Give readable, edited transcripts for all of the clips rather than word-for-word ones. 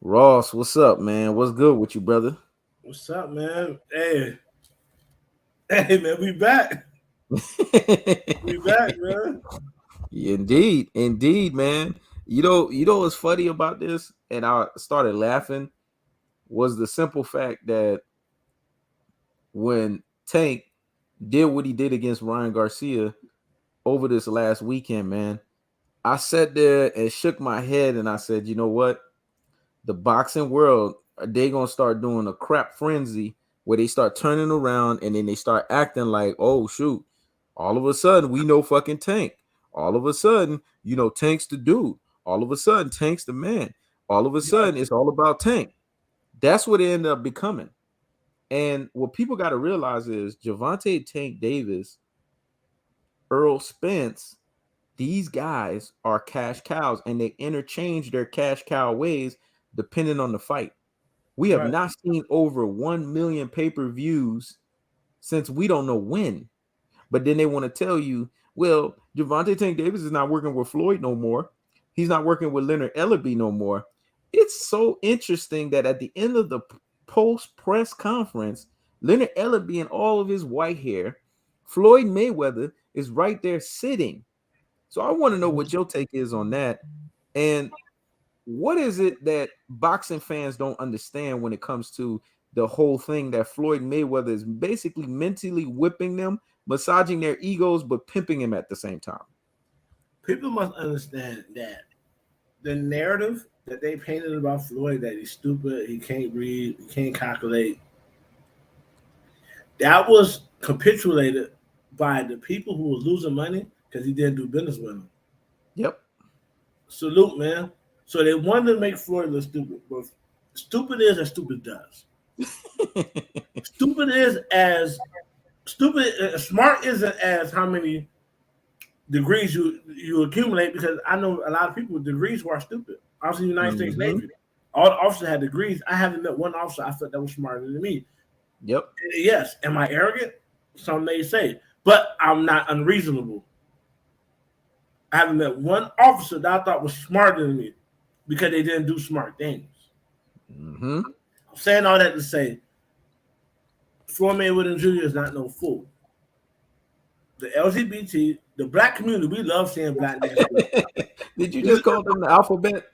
Ross, what's up, man? What's good with you, brother? What's up, man? Hey, man, we back. We back, man. Indeed, man. You know what's funny about this, and I started laughing was the simple fact that when Tank did what he did against Ryan Garcia over this last weekend, man, I sat there and shook my head and I said, you know what? The boxing world, they gonna start doing a crap frenzy where they start turning around and then they start acting like, oh shoot, all of a sudden we know fucking Tank. All of a sudden, Tank's the dude. All of a sudden, Tank's the man. All of a sudden, Yes, it's all about Tank. That's what it ended up becoming. And what people got to realize is Gervonta Tank Davis, Errol Spence, these guys are cash cows and they interchange their cash cow ways depending on the fight. We have right. not seen over 1 million pay-per-views since we don't know when. But then they want to tell you, well, Gervonta Tank Davis is not working with Floyd no more. He's not working with Leonard Ellaby no more. It's so interesting that at the end of the post press conference, Leonard Ellaby and all of his white hair, Floyd Mayweather is right there sitting. So I want to know what your take is on that. And what is it that boxing fans don't understand when it comes to the whole thing that Floyd Mayweather is basically mentally whipping them, massaging their egos, but pimping him at the same time? People must understand that the narrative that they painted about Floyd, that he's stupid, he can't read, he can't calculate, that was capitulated by the people who were losing money because he didn't do business with them. Yep. Salute, man. So they wanted to make Floyd look stupid, but stupid is as stupid does. Stupid is as stupid. Smart isn't as how many degrees you accumulate, because I know a lot of people with degrees who are stupid. Obviously, the United States Hmm. Navy, all the officers had degrees. I haven't met one officer I thought that was smarter than me. Yep. Yes, am I arrogant? Some may say, but I'm not unreasonable. I haven't met one officer that I thought was smarter than me because they didn't do smart things. Hmm. I'm saying all that to say, Floyd Mayweather Jr. is not no fool. The LGBT, the black community, we love seeing black niggas win. Did you just call them the alphabet?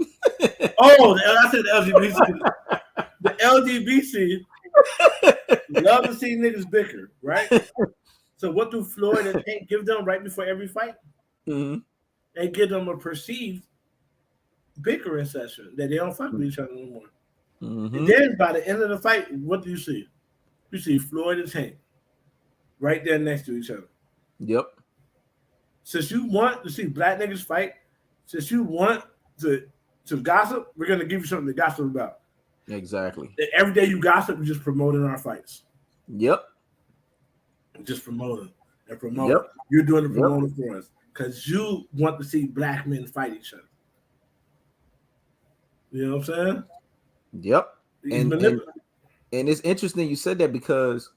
I said the LGBT. The LGBT love to see niggas bicker, right? So what do Floyd and Tank give them right before every fight? Hmm. They give them a perceived bickering session that they don't fuck with each other anymore. And Hmm. then by the end of the fight, what do you see? You see Floyd and Tank right there next to each other. Yep. Since you want to see black niggas fight, since you want to to gossip, we're gonna give you something to gossip about. Exactly. And every day you gossip, you're just promoting our fights. Yep. Just promoting and promoting. Yep. You're doing the Yep. promoting for us because you want to see black men fight each other. You know what I'm saying? Yep. He's And and manipulating. and it's interesting you said that because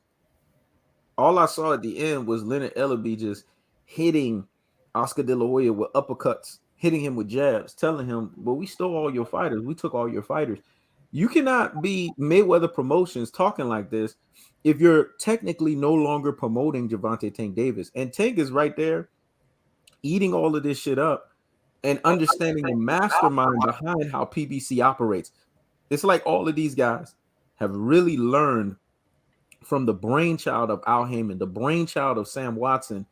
all I saw at the end was Leonard Ellaby just hitting Oscar De La Hoya with uppercuts, hitting him with jabs, telling him, "But we stole all your fighters. We took all your fighters." You cannot be Mayweather Promotions talking like this if you're technically no longer promoting Gervonta Tank Davis. And Tank is right there eating all of this shit up and understanding the mastermind behind how PBC operates. It's like all of these guys have really learned from the brainchild of Al Heyman, the brainchild of Sam Watson,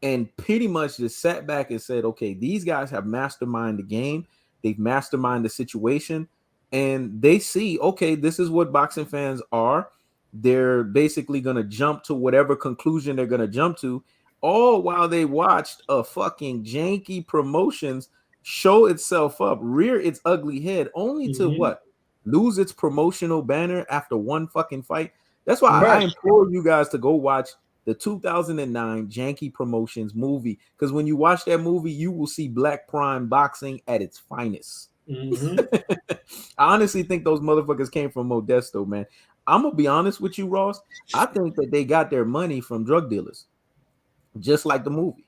and pretty much just sat back and said, okay, these guys have masterminded the game. They've masterminded the situation. And they see, okay, this is what boxing fans are. They're basically going to jump to whatever conclusion they're going to jump to, all while they watched a fucking janky promotions show itself up, rear its ugly head, only to Mm-hmm. what? Lose its promotional banner after one fucking fight. That's why I Right. implore you guys to go watch the 2009 Janky Promotions movie, because when you watch that movie, you will see Black Prime boxing at its finest. Mm-hmm. I honestly think those motherfuckers came from Modesto, man. I'm gonna be honest with you, Ross. I think that they got their money from drug dealers, just like the movie,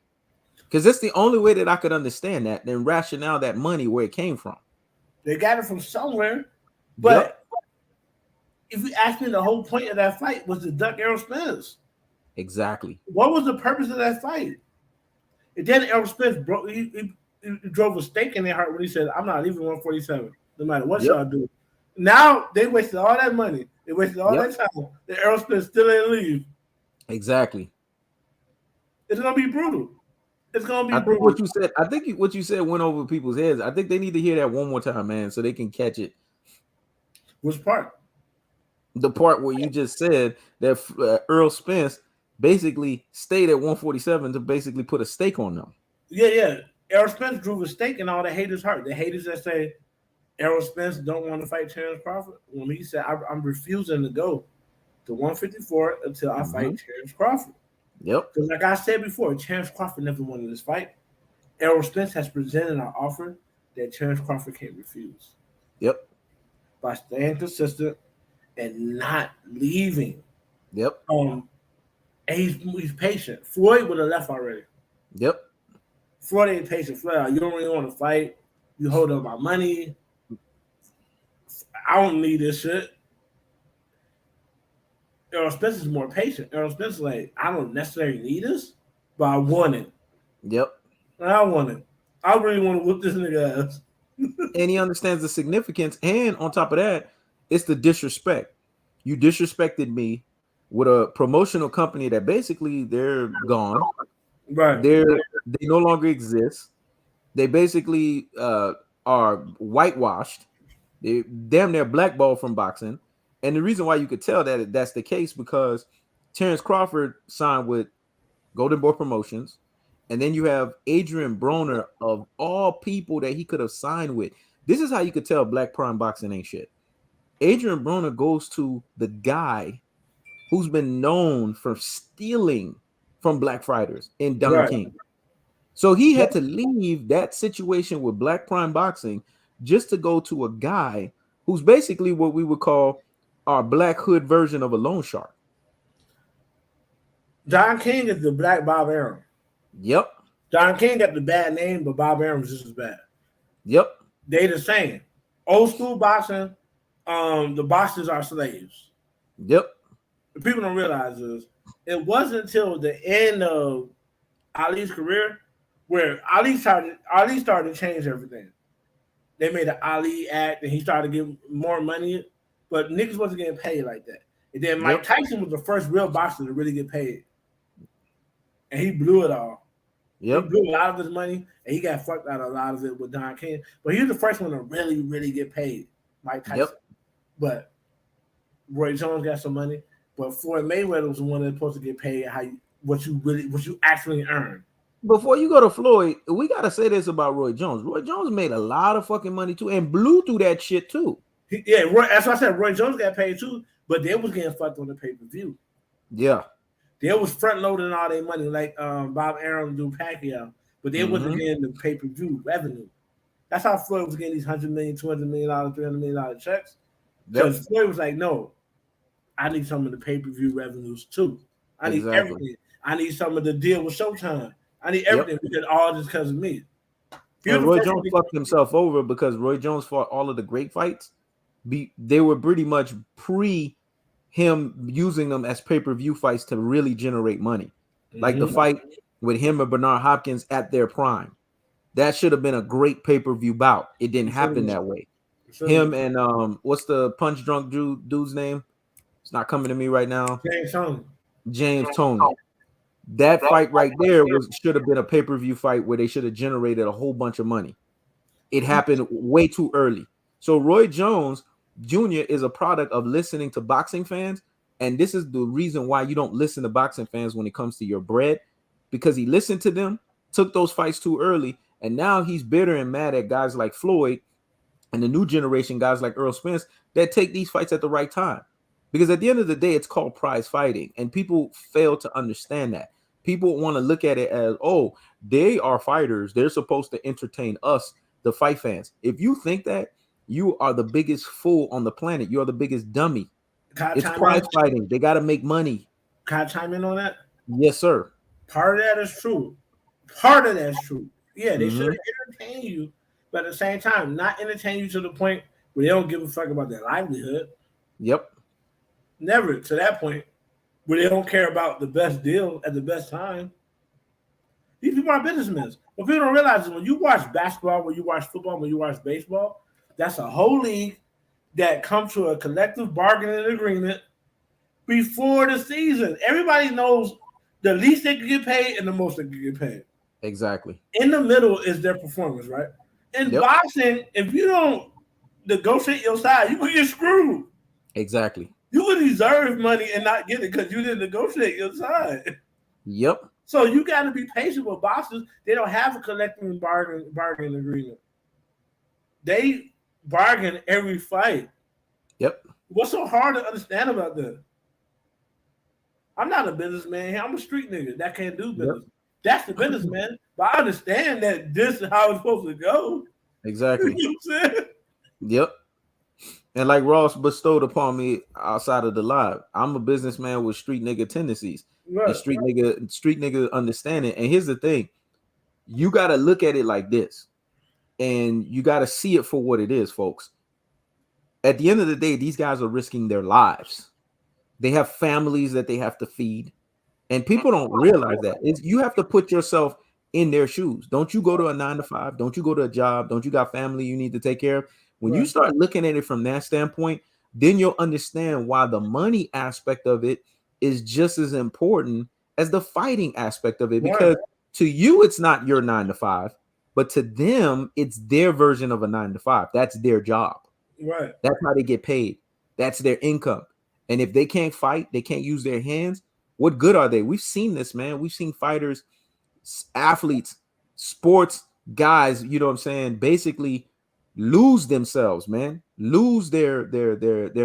because it's the only way that I could understand that and rationale that money where it came from. They got it from somewhere. Yep. But if you ask me, the whole point of that fight was to duck Errol Spence. Exactly. What was the purpose of that fight? And then Errol Spence he drove a stake in their heart when he said, "I'm not leaving 147, no matter what Yep. y'all do." Now they wasted all that money. They wasted all Yep. that time. The Errol Spence still didn't leave. Exactly. It's gonna be brutal. It's gonna be I think brutal. what you said. I think what you said went over people's heads. I think they need to hear that one more time, man, so they can catch it. Which part? The part where you just said that Earl Spence basically stayed at 147 to basically put a stake on them. Yeah. Errol Spence drew a stake in all the haters' heart. The haters that say Errol Spence don't want to fight Terrence Crawford. When he said, I'm refusing to go to 154 until I fight Terrence Crawford. Yep. Because like I said before, Terrence Crawford never wanted this fight. Errol Spence has presented an offer that Terrence Crawford can't refuse. Yep. By staying consistent and not leaving. Yep. And he's patient. Floyd would have left already. Yep. Floyd ain't patient. Floyd, you don't really want to fight. You hold up my money. I don't need this shit. Errol Spence is more patient. Errol Spence is like, I don't necessarily need this, but I want it. Yep. I want it. I really want to whoop this nigga ass. And he understands the significance. And on top of that, it's the disrespect. You disrespected me with a promotional company that basically they're gone. Right. They no longer exist. They basically are whitewashed. They damn near blackballed from boxing. And the reason why you could tell that that's the case because Terrence Crawford signed with Golden Boy Promotions. And then you have Adrian Broner, of all people that he could have signed with. This is how you could tell Black Prime Boxing ain't shit. Adrian Broner goes to the guy who's been known for stealing from black fighters in Don King. So he had to leave that situation with Black Prime Boxing just to go to a guy who's basically what we would call our Black Hood version of a loan shark. Don King is the Black Bob Arum. Yep. Don King got the bad name, but Bob Arum is just as bad. Yep. They the same. Old school boxing, the boxers are slaves. Yep. What people don't realize is it wasn't until the end of Ali's career where Ali started to change everything. They made an Ali act and he started getting more money, but niggas wasn't getting paid like that. And then Mike Tyson was the first real boxer to really get paid. And he blew it all. Yep. He blew a lot of his money, and he got fucked out of a lot of it with Don King. But he was the first one to really, really get paid, Mike Tyson. Yep. But Roy Jones got some money. But Floyd Mayweather was the one that's supposed to get paid what you actually earn. Before you go to Floyd, we gotta say this about Roy Jones. Roy Jones made a lot of fucking money too, and blew through that shit too. That's why I said Roy Jones got paid too, but they was getting fucked on the pay-per-view. Yeah. They was front loading all their money like Bob Arum do Pacquiao, but they wasn't getting the pay-per-view revenue. That's how Floyd was getting these $100 million, $200 million, $300 million checks. Because Floyd was like, no, I need some of the pay-per-view revenues too. I need everything. I need some of the deal with Showtime. I need everything because all this because of me. And Roy Jones fucked himself over because Roy Jones fought all of the great fights. They were pretty much pre him using them as pay-per-view fights to really generate money. Like the fight with him and Bernard Hopkins at their prime. That should have been a great pay-per-view bout. It didn't happen that way. Him and what's the punch drunk dude's name? It's not coming to me right now. James Toney. That fight right there should have been a pay-per-view fight where they should have generated a whole bunch of money. It happened way too early. So Roy Jones Jr. is a product of listening to boxing fans, and this is the reason why you don't listen to boxing fans when it comes to your bread, because he listened to them, took those fights too early, and now he's bitter and mad at guys like Floyd and the new generation guys like Errol Spence that take these fights at the right time. Because at the end of the day, it's called prize fighting, and people fail to understand that. People want to look at it as, oh, they are fighters. They're supposed to entertain us, the fight fans. If you think that, you are the biggest fool on the planet. You are the biggest dummy. It's prize fighting. They got to make money. Can I chime in on that? Yes, sir. Part of that is true. Part of that's true. Yeah, they should entertain you, but at the same time, not entertain you to the point where they don't give a fuck about their livelihood. Yep. Never to that point where they don't care about the best deal at the best time. These people are businessmen. What people don't realize is when you watch basketball, when you watch football, when you watch baseball, that's a whole league that comes to a collective bargaining agreement before the season. Everybody knows the least they can get paid and the most they can get paid. Exactly. In the middle is their performance, right? In Yep. boxing, if you don't negotiate your side, you can get screwed. Exactly. You would deserve money and not get it because you didn't negotiate your side. Yep. So you got to be patient with boxers. They don't have a collective bargaining agreement. They bargain every fight. Yep. What's so hard to understand about that? I'm not a businessman. I'm a street nigga that can't do business. Yep. That's the businessman. But I understand that this is how it's supposed to go. Exactly. You know what I'm saying? Yep. And like Ross bestowed upon me outside of the live, I'm a businessman with street nigga tendencies and Right. street nigga understanding. And here's the thing: you got to look at it like this, and you got to see it for what it is, folks. At the end of the day, these guys are risking their lives. They have families that they have to feed, and people don't realize that. You have to put yourself in their shoes. Don't you go to a 9 to 5? Don't you go to a job? Don't you got family you need to take care of? When you start looking at it from that standpoint, then you'll understand why the money aspect of it is just as important as the fighting aspect of it. Because to you, it's not your 9 to 5, but to them, it's their version of a 9 to 5. That's their job. Right. That's how they get paid. That's their income. And if they can't fight, they can't use their hands. What good are they? We've seen this, man. We've seen fighters, athletes, sports guys, you know what I'm saying, basically lose themselves, man, lose their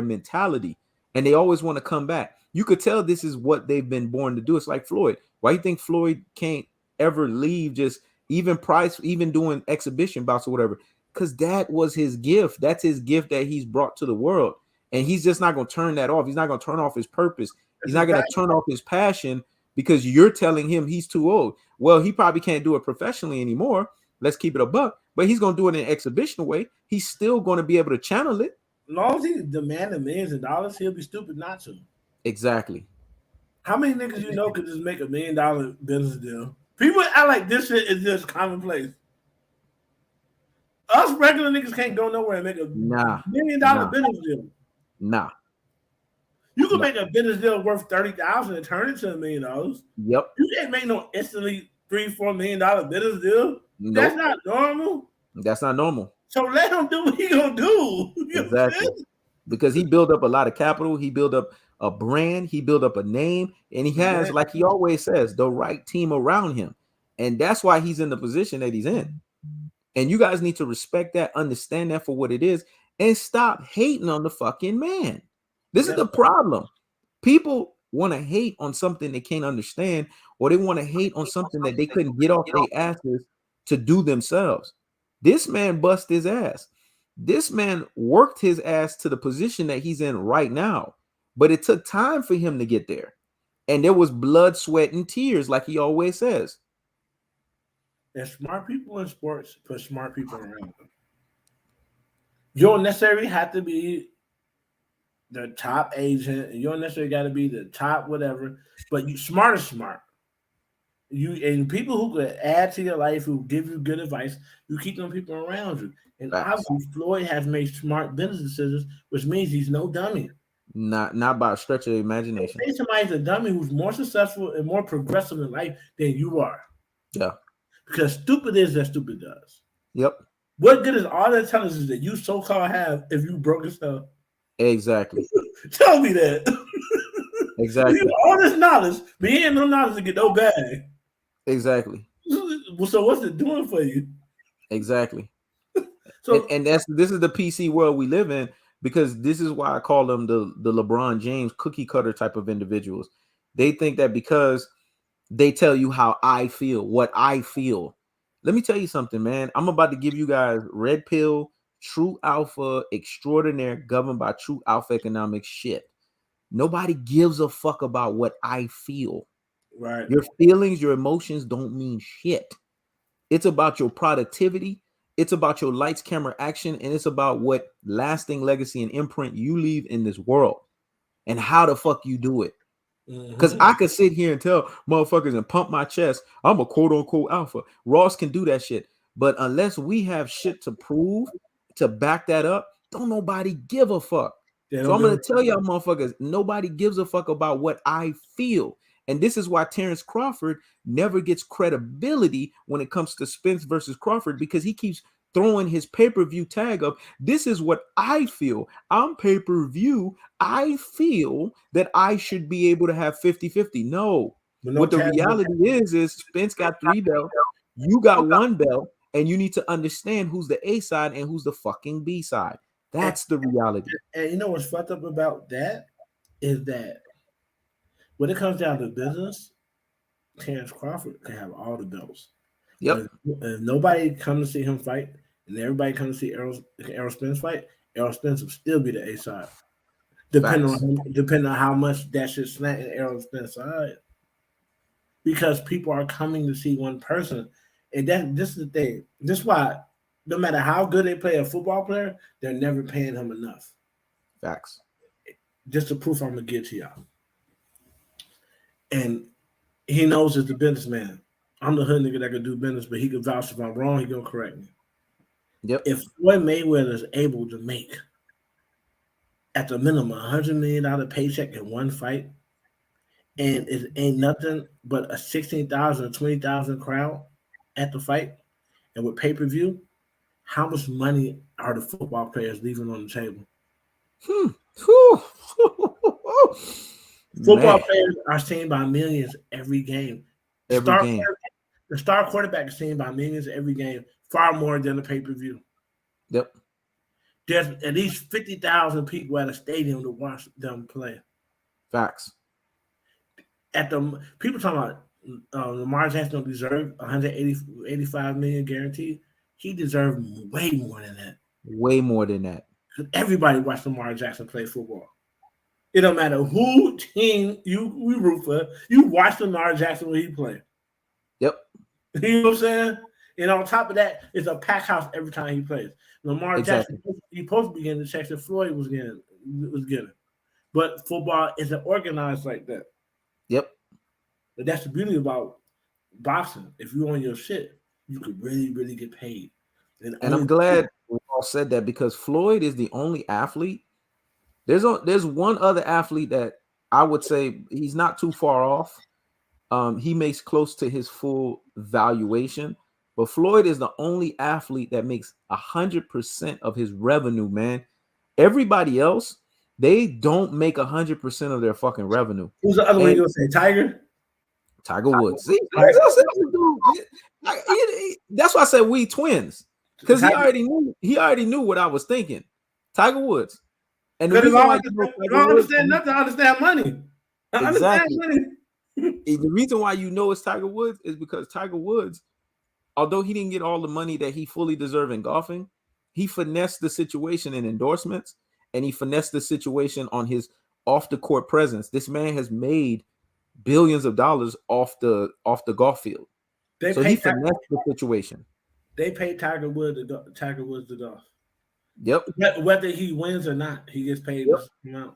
mentality, and they always want to come back. You could tell this is what they've been born to do. It's like Floyd. Why you think Floyd can't ever leave, just even Price, even doing exhibition bouts or whatever? Because that was his gift. That's his gift that he's brought to the world, and he's just not going to turn that off. He's not going to turn off his purpose. He's not going to turn off his passion because you're telling him he's too old. Well, he probably can't do it professionally anymore. Let's keep it a buck. But he's going to do it in an exhibition way. He's still going to be able to channel it. As long as he demanding millions of dollars, he'll be stupid not to. Exactly. How many niggas you know could just make $1 million business deal? People act like this shit is just commonplace. Us regular niggas can't go nowhere and make a $1 million business deal. Nah. You can make a business deal worth $30,000 and turn it to $1 million. Yep. You can't make no instantly $3-4 million business deal. Nope. That's not normal. That's not normal. So let him do what he gonna do. Exactly. Because he built up a lot of capital. He built up a brand. He built up a name, and he has, like he always says, the right team around him, and that's why he's in the position that he's in. And you guys need to respect that, understand that for what it is, and stop hating on the fucking man. This is the problem. People want to hate on something they can't understand, or they want to hate on something that they couldn't get off their asses to do themselves. This man bust his ass. This man worked his ass to the position that he's in right now, but it took time for him to get there. And there was blood, sweat, and tears, like he always says. And smart people in sports put smart people around them. You don't necessarily have to be the top agent. You don't necessarily got to be the top whatever, but you smart is smart. You and people who could add to your life, who give you good advice, you keep them people around you. And obviously, Floyd has made smart business decisions, which means he's no dummy. Not by a stretch of the imagination. Say somebody's a dummy who's more successful and more progressive in life than you are. Yeah. Because stupid is that stupid does. Yep. What good is all the intelligence that you so-called have if you broke yourself? Exactly. Tell me that. Exactly. All this knowledge, but he ain't no knowledge to get no bag. Exactly. So what's it doing for you? Exactly. So and this is the PC world we live in, because this is why I call them the LeBron James cookie cutter type of individuals. They think that because they tell you how I feel, what I feel. Let me tell you something, man. I'm about to give you guys red pill, true alpha, extraordinaire, governed by true alpha economics shit. Nobody gives a fuck about what I feel. Right. Your feelings, your emotions don't mean shit. It's about your productivity It's about your lights, camera, action, and it's about what lasting legacy and imprint you leave in this world and how the fuck you do it. Because I could sit here and tell motherfuckers and pump my chest, I'm a quote unquote alpha. Ross can do that shit. But unless we have shit to prove to back that up, don't nobody give a fuck. So I'm going to tell y'all motherfuckers, nobody gives a fuck about what I feel. And this is why Terrence Crawford never gets credibility when it comes to Spence versus Crawford, because he keeps throwing his pay-per-view tag up. This is what I feel. I'm pay-per-view. I feel that I should be able to have 50-50. No. What the reality is Spence got 3 belts. You got 1 belt, and you need to understand who's the A side and who's the fucking B side. That's the reality. And you know what's fucked up about that is that when it comes down to business, Terrence Crawford can have all the belts. Yep. If nobody comes to see him fight, and everybody comes to see Errol Spence fight, Errol Spence will still be the A side. Depending on how much that shit snap in Errol Spence side. Because people are coming to see one person. And this is the thing. This is why no matter how good they play a football player, they're never paying him enough. Facts. Just the proof I'm gonna give to y'all. And he knows as the businessman. I'm the hood nigga that can do business, but he can vouch if I'm wrong, he gonna correct me. Yep. If Floyd Mayweather is able to make at the minimum $100 million paycheck in one fight, and it ain't nothing but a 16,000 or 20,000 crowd at the fight, and with pay-per-view, how much money are the football players leaving on the table? Football players are seen by millions every game. The star quarterback is seen by millions every game, far more than the pay-per-view. Yep. There's at least 50,000 people at a stadium to watch them play. Facts. People talking about Lamar Jackson don't deserve 185 million guaranteed. He deserved way more than that. Way more than that. Because everybody watched Lamar Jackson play football. It don't matter who team we root for. You watch Lamar Jackson when he play. Yep. You know what I'm saying? And on top of that, it's a packed house every time he plays. Lamar Jackson, he's supposed to be getting the checks that Floyd was getting. But football isn't organized like that. Yep. But that's the beauty about boxing. If you're on your shit, you could really, really get paid. And I'm glad we all said that, because Floyd is the only athlete. There's one other athlete that I would say he's not too far off. He makes close to his full valuation, but Floyd is the only athlete that makes 100% of his revenue, man. Everybody else, they don't make 100% of their fucking revenue. Who's the other one you gonna say? Tiger Woods. See, that's why I said we twins, because he already knew what I was thinking. Tiger Woods. And the reason why I don't understand nothing. I understand money. I understand money. The reason why you know it's Tiger Woods is because Tiger Woods, although he didn't get all the money that he fully deserved in golfing, he finessed the situation in endorsements, and he finessed the situation on his off the court presence. This man has made billions of dollars off the golf field. So he finessed the situation. They pay Tiger Woods the golf. Yep. Whether he wins or not, he gets paid this amount.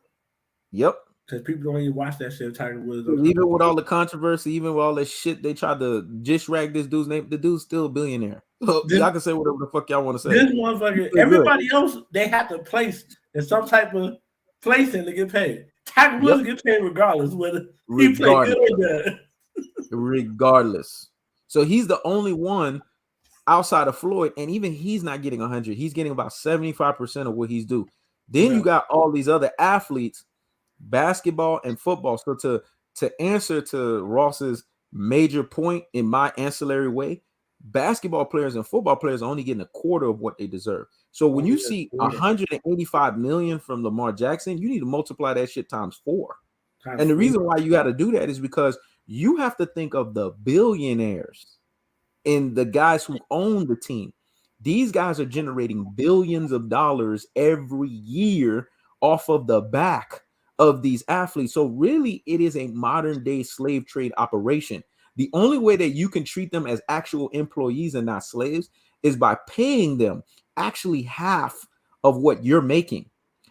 Yep. Because people don't even watch that shit. Tiger Woods. Even with all the controversy, even with all this shit, they tried to just rag this dude's name. The dude's still a billionaire. Y'all can say whatever the fuck y'all want to say. This motherfucker, everybody else, they have to place in some type of placing to get paid. Tiger Woods gets paid regardless whether he plays good or bad. Regardless. So he's the only one outside of Floyd, and even he's not getting 100. He's getting about 75% of what he's due. Then you got all these other athletes, basketball and football. So to answer to Ross's major point in my ancillary way, basketball players and football players are only getting a quarter of what they deserve. So when you see 185 million from Lamar Jackson, you need to multiply that shit times 4. And the reason why you got to do that is because you have to think of the billionaires and the guys who own the team. These guys are generating billions of dollars every year off of the back of these athletes. So really, it is a modern day slave trade operation. The only way that you can treat them as actual employees and not slaves is by paying them actually half of what you're making,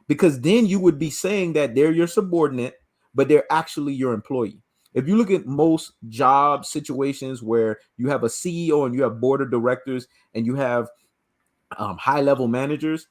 because then you would be saying that they're your subordinate, but they're actually your employee. If you look at most job situations where you have a CEO and you have board of directors and you have high level managers,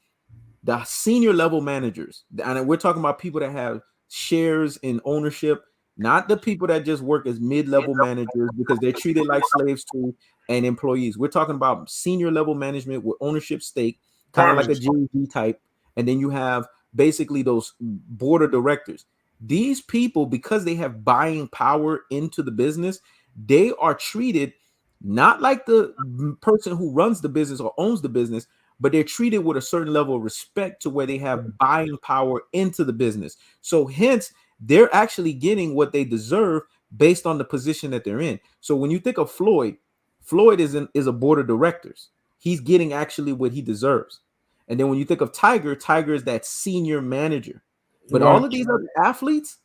the senior level managers, and we're talking about people that have shares in ownership, not the people that just work as mid-level managers because they're treated like slaves too, and employees. We're talking about senior level management with ownership stake, kind of like a Partners. JV type. And then you have basically those board of directors. These people, because they have buying power into the business, they are treated not like the person who runs the business or owns the business, but they're treated with a certain level of respect to where they have buying power into the business. So hence, they're actually getting what they deserve based on the position that they're in. So when you think of Floyd, Floyd is a board of directors. He's getting actually what he deserves. And then when you think of Tiger, Tiger is that senior manager. But Right. all of these other athletes,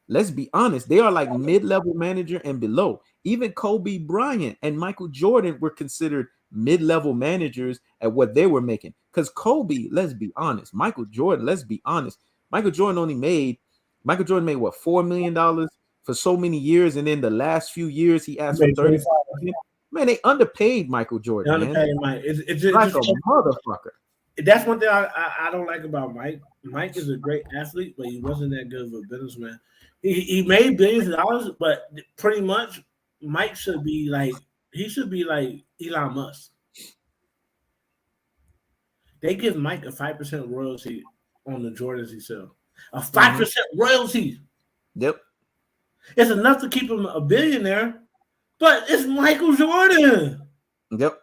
let's be honest, they are like mid-level manager and below. Even Kobe Bryant and Michael Jordan were considered mid-level managers at what they were making. Because Kobe, let's be honest, Michael Jordan, let's be honest, Michael Jordan made what, $4 million for so many years, and then the last few years he He asked for made 30 25. million. Man, they underpaid Michael Jordan, man. Underpaid Mike. Like a motherfucker. That's one thing I don't like about Mike. Mike is a great athlete, but he wasn't that good of a businessman. He made billions of dollars, but pretty much Mike should be like Elon Musk. They give Mike a 5% royalty on the Jordans he sells. A 5% royalty. Yep. It's enough to keep him a billionaire, but it's Michael Jordan. Yep.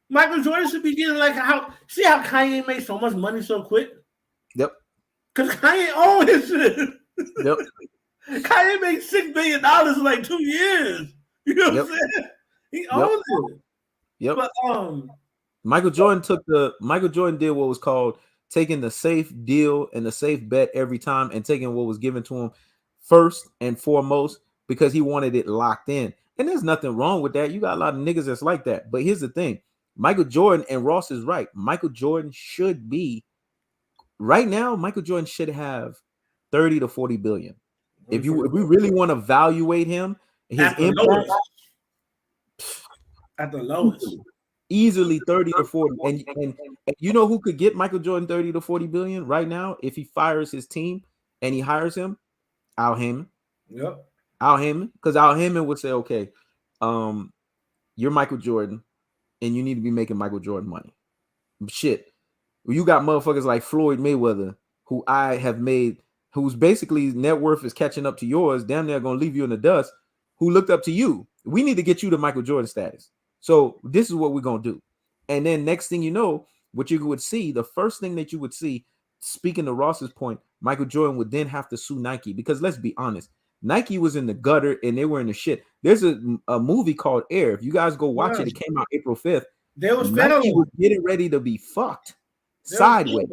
Michael Jordan should be getting like how Kanye made so much money so quick? Yep. Because Kanye owns his shit. Yep. Kanye made $6 billion in like 2 years. You know what I'm saying? He owns it. Yep. But Michael Jordan did what was called taking the safe deal and the safe bet every time and taking what was given to him first and foremost because he wanted it locked in. And there's nothing wrong with that. You got a lot of niggas that's like that. But here's the thing. Michael Jordan, and Ross is right. Michael Jordan should be right now. Michael Jordan should have 30 to 40 billion. If we really want to evaluate him, his impact at the lowest. Easily 30 to 40. And you know who could get Michael Jordan 30 to 40 billion right now if he fires his team and he hires him? Al Heyman. Yep. Al Heyman. Because Al Heyman would say, okay, you're Michael Jordan and you need to be making Michael Jordan money. Shit. You got motherfuckers like Floyd Mayweather, who I have made, whose basically net worth is catching up to yours, damn near gonna leave you in the dust, who looked up to you. We need to get you to Michael Jordan status. So this is what we're gonna do. And then next thing you know, what you would see, the first thing that you would see, speaking to Ross's point, Michael Jordan would then have to sue Nike because let's be honest, Nike was in the gutter and they were in the shit. There's a movie called Air. If you guys go watch it, it came out April 5th. Nike was getting ready to be fucked sideways.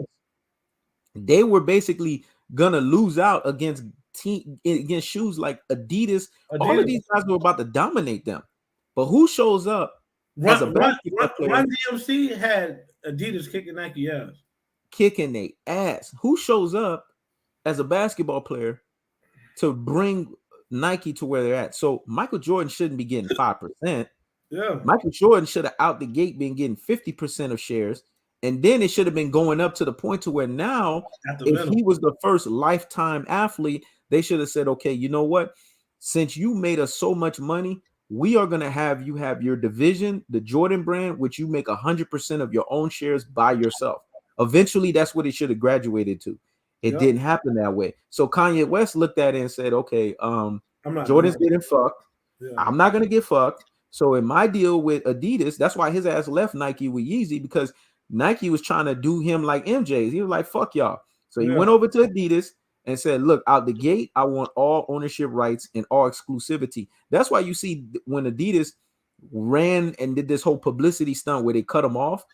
They were basically gonna lose out against shoes like Adidas. All of these guys were about to dominate them. But who shows up as a basketball player? Run DMC had Adidas kicking Nike ass. Kicking their ass. Who shows up as a basketball player to bring Nike to where they're at? So Michael Jordan shouldn't be getting 5%. Yeah. Michael Jordan should have out the gate been getting 50% of shares. And then it should have been going up to the point to where now, if he was the first lifetime athlete, they should have said, okay, you know what? Since you made us so much money, we are going to have you have your division, the Jordan brand, which you make 100% of your own shares by yourself. Eventually, that's what it should have graduated to. It didn't happen that way. So Kanye West looked at it and said, okay, Jordan's getting fucked. Yeah. I'm not going to get fucked. So in my deal with Adidas, that's why his ass left Nike with Yeezy, because Nike was trying to do him like MJ's. He was like, fuck y'all. So he went over to Adidas and said, look, out the gate, I want all ownership rights and all exclusivity. That's why you see when Adidas ran and did this whole publicity stunt where they cut him off,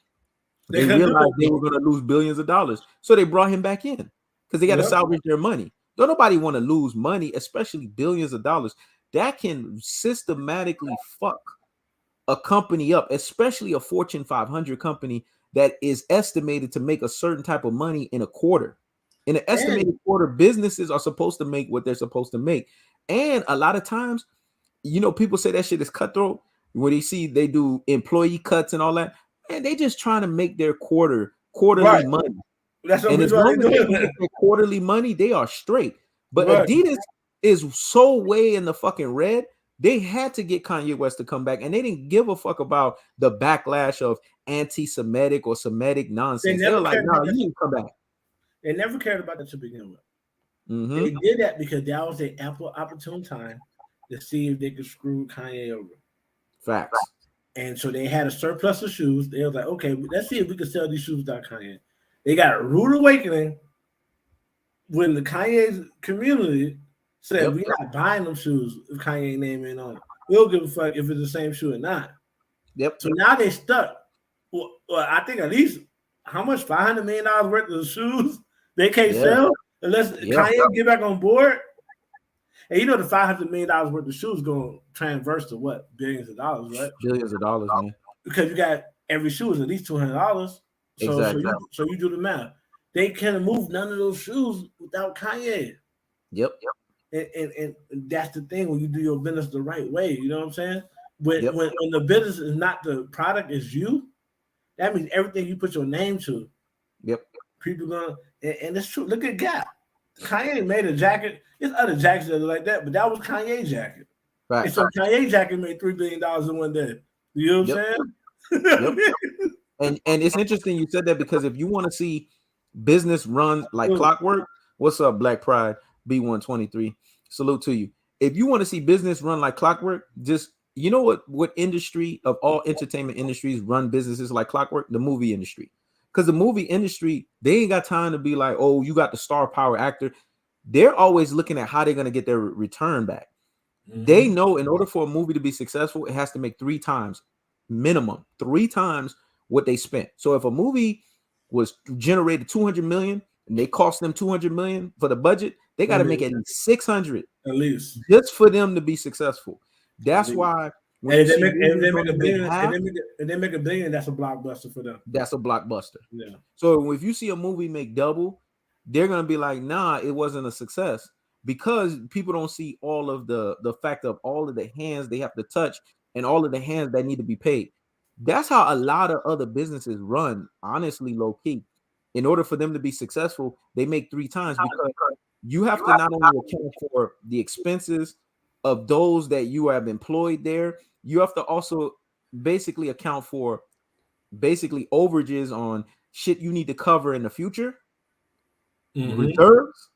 they realized they were going to lose billions of dollars. So they brought him back in because they got to salvage their money. Don't nobody want to lose money, especially billions of dollars. That can systematically fuck a company up, especially a Fortune 500 company that is estimated to make a certain type of money in a quarter. In an estimated quarter, businesses are supposed to make what they're supposed to make. And a lot of times, people say that shit is cutthroat. When they do employee cuts and all that, and they just trying to make their quarterly money. That's And as what long they're as they doing. get their quarterly money, they are straight. But Right. Adidas is so way in the fucking red. They had to get Kanye West to come back, and they didn't give a fuck about the backlash of anti-Semitic or Semitic nonsense. They were like, "No, you need to come back." They never cared about that to begin with. Mm-hmm. They did that because that was an ample opportune time to see if they could screw Kanye over. Facts. And so they had a surplus of shoes. They was like, okay, let's see if we can sell these shoes without Kanye. They got a rude awakening when the Kanye community said, we're not buying them shoes if Kanye name ain't on it. We don't give a fuck if it's the same shoe or not. Yep. So now they stuck. Well, I think at least how much? $500 million worth of shoes they can't sell unless Kanye get back on board. And the $500 million worth of shoes going to transverse to what? Billions of dollars, right? Billions of dollars, man. Because you got every shoe is at least $200. Exactly. So you do the math. They can't move none of those shoes without Kanye. Yep. And that's the thing when you do your business the right way. You know what I'm saying? When the business is not the product, is you. That means everything you put your name to. Yep. People gonna and it's true. Look at Gap. Kanye made a jacket. There's other jackets that are like that, but that was Kanye's jacket. Right. And so Kanye jacket made $3 billion in one day. You know what I'm saying? Yep. And it's interesting you said that because if you want to see business run like clockwork, what's up, Black Pride B123? Salute to you. If you want to see business run like clockwork, just what industry of all entertainment industries run businesses like clockwork? The movie industry. Because the movie industry, they ain't got time to be like, oh, you got the star power actor. They're always looking at how they're going to get their return back. Mm-hmm. They know in order for a movie to be successful, it has to make 3 times, minimum 3 times what they spent. So if a movie was generated 200 million and they cost them 200 million for the budget, they got to make at least 600 at least just for them to be successful. That's why. And they make $1 billion, that's a blockbuster for them. That's a blockbuster. Yeah. So if you see a movie make double, they're gonna be like, nah, it wasn't a success because people don't see all of the fact of all of the hands they have to touch and all of the hands that need to be paid. That's how a lot of other businesses run, honestly, low key. In order for them to be successful, they make 3 times because you have to not only account for the expenses of those that you have employed there, you have to also basically account for overages on shit you need to cover in the future, reserves,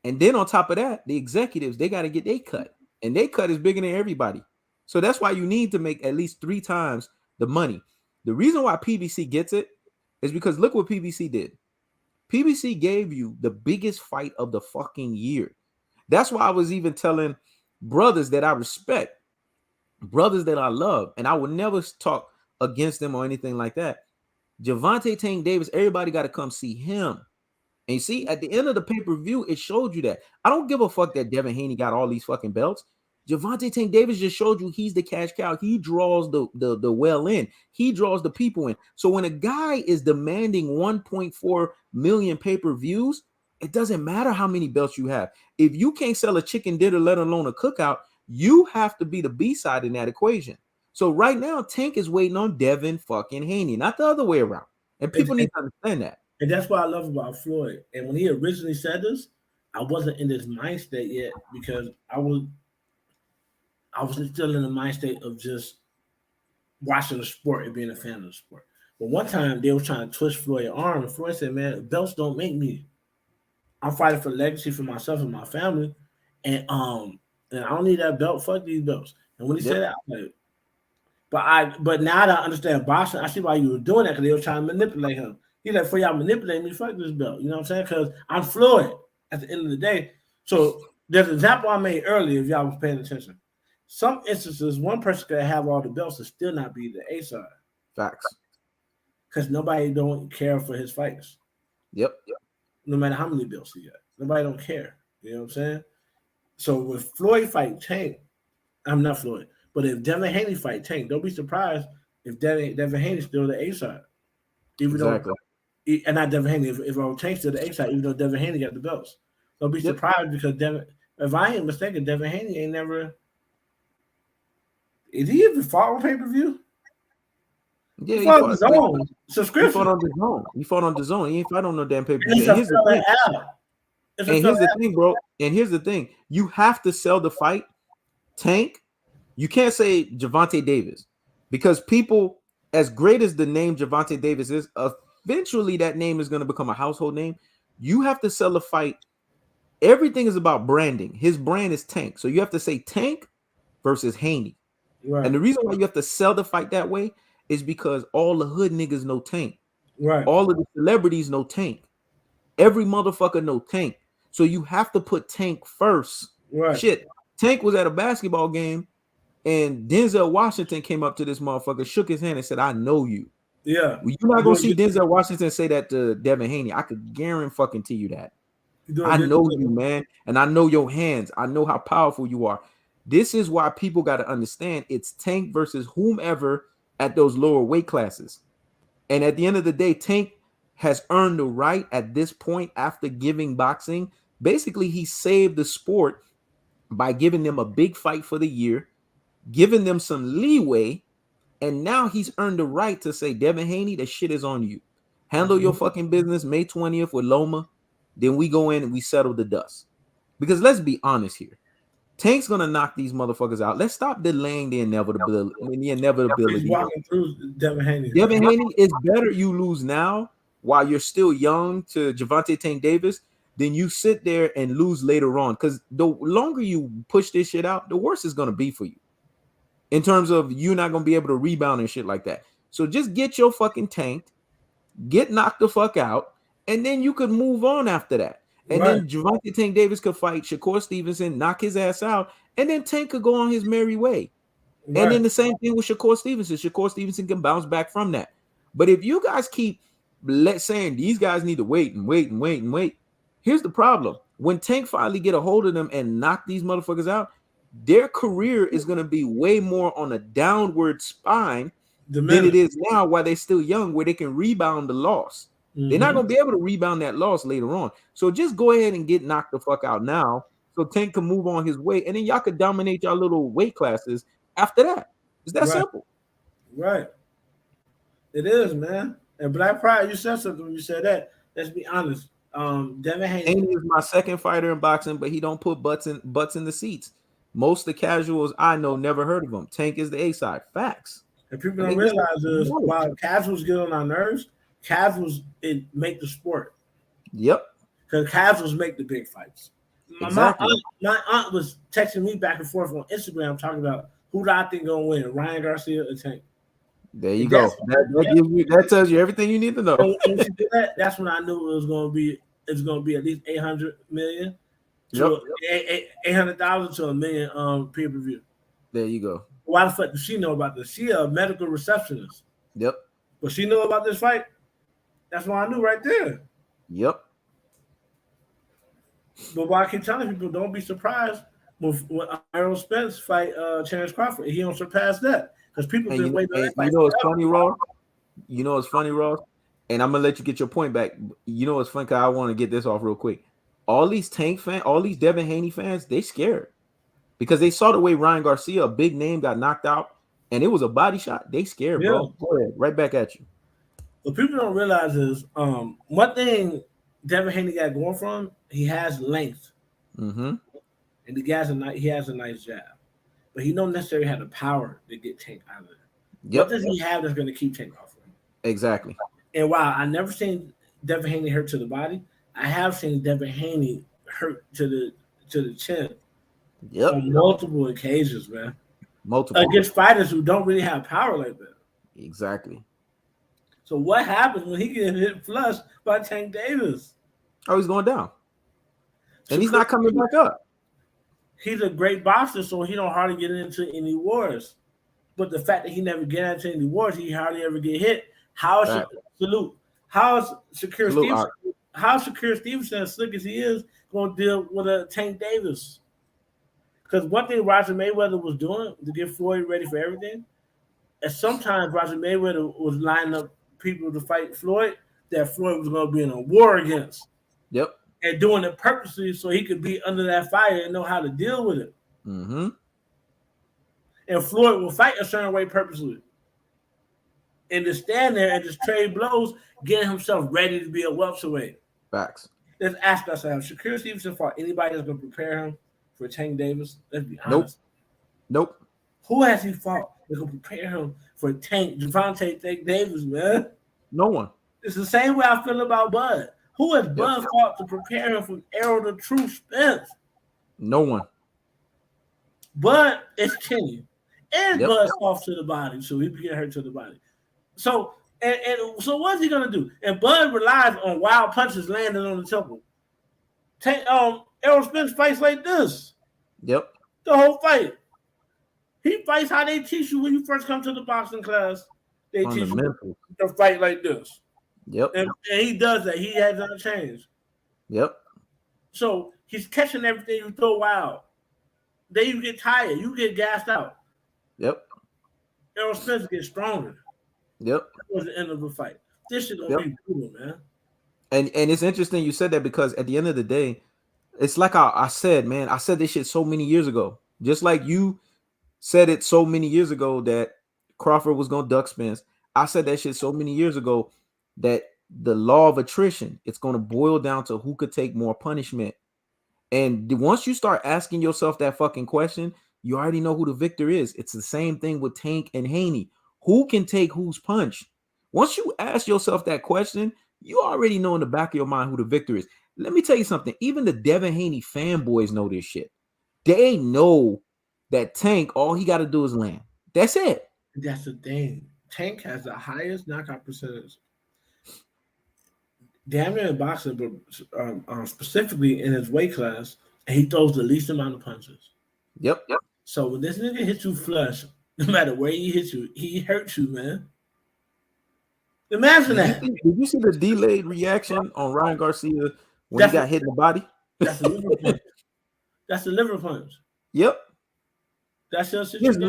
and then on top of that, the executives, they got to get their cut, and their cut is bigger than everybody. So that's why you need to make at least 3 times the money. The reason why PBC gets it is because look what PBC did. PBC gave you the biggest fight of the fucking year. That's why I was even telling brothers that I respect, brothers that I love, and I would never talk against them or anything like that. Gervonta Tank Davis, everybody got to come see him. And you see, at the end of the pay-per-view, it showed you that. I don't give a fuck that Devin Haney got all these fucking belts. Gervonta Tank Davis just showed you he's the cash cow. He draws the well in. He draws the people in. So when a guy is demanding 1.4 million pay-per-views, it doesn't matter how many belts you have. If you can't sell a chicken dinner, let alone a cookout, you have to be the B-side in that equation. So right now, Tank is waiting on Devin fucking Haney, not the other way around. And people need to understand that. And that's what I love about Floyd. And when he originally said this, I wasn't in this mind state yet because I was still in the mind state of just watching the sport and being a fan of the sport. But one time they were trying to twist Floyd's arm, and Floyd said, "Man, belts don't make me. I'm fighting for legacy for myself and my family, and I don't need that belt. Fuck these belts." And when he said that, I was like, but now that I understand boxing, I see why you were doing that because they were trying to manipulate him. He's like, for y'all manipulate me, fuck this belt. You know what I'm saying? Because I'm Floyd at the end of the day. So there's an example I made earlier, if y'all was paying attention. Some instances, one person could have all the belts and still not be the A side. Facts. Because nobody don't care for his fights. Yep. No matter how many belts he got. Nobody don't care. You know what I'm saying? So when Floyd fight Tank, I'm not Floyd. But if Devin Haney fight Tank, don't be surprised if Devin Haney's still the A side. Even Exactly. though, and not Devin Haney, if Tank's still the A side, even though Devin Haney got the belts. Don't be surprised because if I ain't mistaken, Devin Haney ain't never. Did he even fought on pay-per-view? Yeah, he fought on his own subscription. He fought on the zone. He fought on the zone. He ain't fight on no damn pay-per-view. And here's the thing, bro. And here's the thing. You have to sell the fight. Tank, you can't say Gervonta Davis because people, as great as the name Gervonta Davis is, eventually that name is going to become a household name. You have to sell the fight. Everything is about branding. His brand is Tank. So you have to say Tank versus Haney. Right. And the reason why you have to sell the fight that way is because all the hood niggas know Tank. Right. All of the celebrities know Tank. Every motherfucker know Tank. So you have to put Tank first. Right. Shit. Tank was at a basketball game and Denzel Washington came up to this motherfucker, shook his hand and said, I know you. Yeah. Well, you're not going to see Denzel Washington say that to Devin Haney. I could guarantee you that. I know you, man. And I know your hands. I know how powerful you are. This is why people got to understand it's Tank versus whomever at those lower weight classes. And at the end of the day, Tank has earned the right at this point after giving boxing. Basically, he saved the sport by giving them a big fight for the year, giving them some leeway, and now he's earned the right to say, Devin Haney, the shit is on you. Handle your fucking business May 20th with Loma. Then we go in and we settle the dust. Because let's be honest here. Tank's gonna knock these motherfuckers out. Let's stop delaying the inevitability. He's walking through Devin Haney. Devin Haney, it's better you lose now while you're still young to Gervonta Tank Davis than you sit there and lose later on. Because the longer you push this shit out, the worse it's gonna be for you. In terms of you're not gonna be able to rebound and shit like that. So just get your fucking tanked, get knocked the fuck out, and then you could move on after that. And then Gervonta Tank Davis could fight Shakur Stevenson, knock his ass out, and then Tank could go on his merry way. Right. And then the same thing with Shakur Stevenson. Shakur Stevenson can bounce back from that. But if you guys keep saying these guys need to wait, here's the problem. When Tank finally get a hold of them and knock these motherfuckers out, their career is going to be way more on a downward spine than it is now while they're still young, where they can rebound the loss. They're not going to be able to rebound that loss later on. So just go ahead and get knocked the fuck out now so Tank can move on his way. And then y'all could dominate y'all little weight classes after that. It's that simple. Right. It is, man. And Black Pride, you said something when you said that. Let's be honest. Devin Haney is my second fighter in boxing, but he don't put butts in the seats. Most of the casuals I know never heard of him. Tank is the A side. Facts. And people don't realize is while casuals get on our nerves, casuals make the sport. Yep. Because casuals make the big fights. Exactly. My aunt was texting me back and forth on Instagram talking about who do I think gonna win, Ryan Garcia or Tank. There you go. That tells you everything you need to know. And she did that, that's when I knew it was gonna be at least 800 million. To 800,000 to $1 million pay-per-view. There you go. Why the fuck does she know about this? She a medical receptionist. Yep. But she knew about this fight. That's why I knew right there. Yep. But why I keep telling people, don't be surprised when Errol Spence fight Terrence Crawford. He don't surpass that because people just wait. You know what's funny, Ross? You know what's funny, Ross? And I'm gonna let you get your point back. You know what's funny? Cause I want to get this off real quick. All these Tank fans, all these Devin Haney fans, they scared because they saw the way Ryan Garcia, a big name, got knocked out, and it was a body shot. They scared, bro. Go ahead, right back at you. What people don't realize is one thing Devin Haney got going from, he has length, and he has a nice jab, but he don't necessarily have the power to get Tank out of there. What does he have that's going to keep Tank off of him? Exactly. And while I never seen Devin Haney hurt to the body, I have seen Devin Haney hurt to the chin on multiple occasions, man. Against fighters who don't really have power like that. Exactly. So what happens when he gets hit flush by Tank Davis? Oh, he's going down. And he's not coming back up. He's a great boxer, so he don't hardly get into any wars. But the fact that he never get into any wars, he hardly ever get hit. How is Shakur Stevenson? How Shakur Stevenson, as slick as he is, going to deal with a Tank Davis? Because one thing Roger Mayweather was doing to get Floyd ready for everything, and sometimes Roger Mayweather was lining up people to fight Floyd that Floyd was going to be in a war against, Yep. and doing it purposely so he could be under that fire and know how to deal with it. Mm-hmm. And Floyd will fight a certain way purposely, and to stand there and just trade blows, getting himself ready to be a welterweight. Facts. Let's ask ourselves: Shakur Stevenson fought anybody that's going to prepare him for Tank Davis? Let's be Nope. honest. Nope. Who has he fought that's going to prepare him for Gervonta Tank Davis, man? No one. It's the same way I feel about Bud. Who has Bud fought to prepare him for Errol the True Spence? No one. Bud is tinny. And Bud's off to the body, so he can get hurt to the body. So, and so what's he going to do? And Bud relies on wild punches landing on the temple. Errol Spence fights like this. Yep. The whole fight. He fights how they teach you when you first come to the boxing class. They teach you to fight like this. Yep. And he does that. He hasn't changed. Yep. So he's catching everything you throw out. Then you get tired. You get gassed out. Yep. Errol Spence gets stronger. Yep. That was the end of the fight. This shit gonna be brutal, man. And it's interesting you said that because at the end of the day, it's like I said, man, I said this shit so many years ago. Just like you said it so many years ago that Crawford was gonna duck Spence. I said that shit so many years ago that the law of attrition, it's gonna boil down to who could take more punishment. And once you start asking yourself that fucking question, you already know who the victor is. It's the same thing with Tank and Haney. Who can take whose punch? Once you ask yourself that question, you already know in the back of your mind who the victor is. Let me tell you something. Even the Devin Haney fanboys know this shit. They know that Tank, all he got to do is land. That's it. That's the thing. Tank has the highest knockout percentage. Damn near in boxing, but specifically in his weight class, and he throws the least amount of punches. Yep. So when this nigga hits you flush, no matter where he hits you, he hurts you, man. Imagine that. Did you see the delayed reaction on Ryan Garcia when he got hit in the body? That's a liver punch. That's a liver punch. Yep. That's your situation.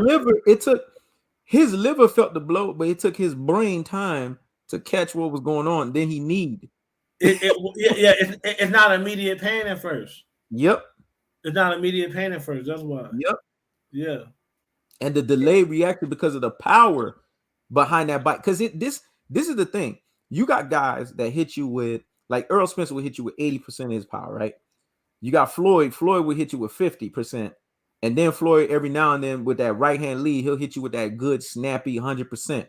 His liver felt the blow, but it took his brain time to catch what was going on. Then he kneed. It's not immediate pain at first. Yep. It's not immediate pain at first. That's why. Yep. Yeah. And the delayed reaction because of the power behind that bite. Because this is the thing. You got guys that hit you with, like Errol Spence will hit you with 80% of his power, right? You got Floyd. Floyd will hit you with 50%. And then Floyd, every now and then with that right hand lead, he'll hit you with that good, snappy 100%.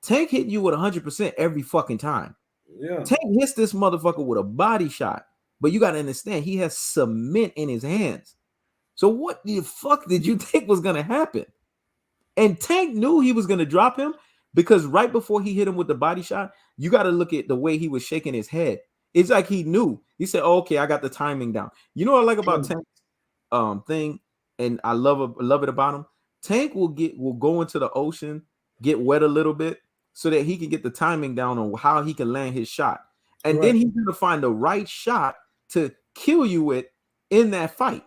Tank hitting you with 100% every fucking time. Yeah. Tank hits this motherfucker with a body shot. But you got to understand, he has cement in his hands. So what the fuck did you think was going to happen? And Tank knew he was going to drop him because right before he hit him with the body shot, you got to look at the way he was shaking his head. It's like he knew. He said, oh, okay, I got the timing down. You know what I like about Tank's thing, and I love it about him? Tank will go into the ocean, get wet a little bit, so that he can get the timing down on how he can land his shot. And then he's going to find the right shot to kill you with in that fight.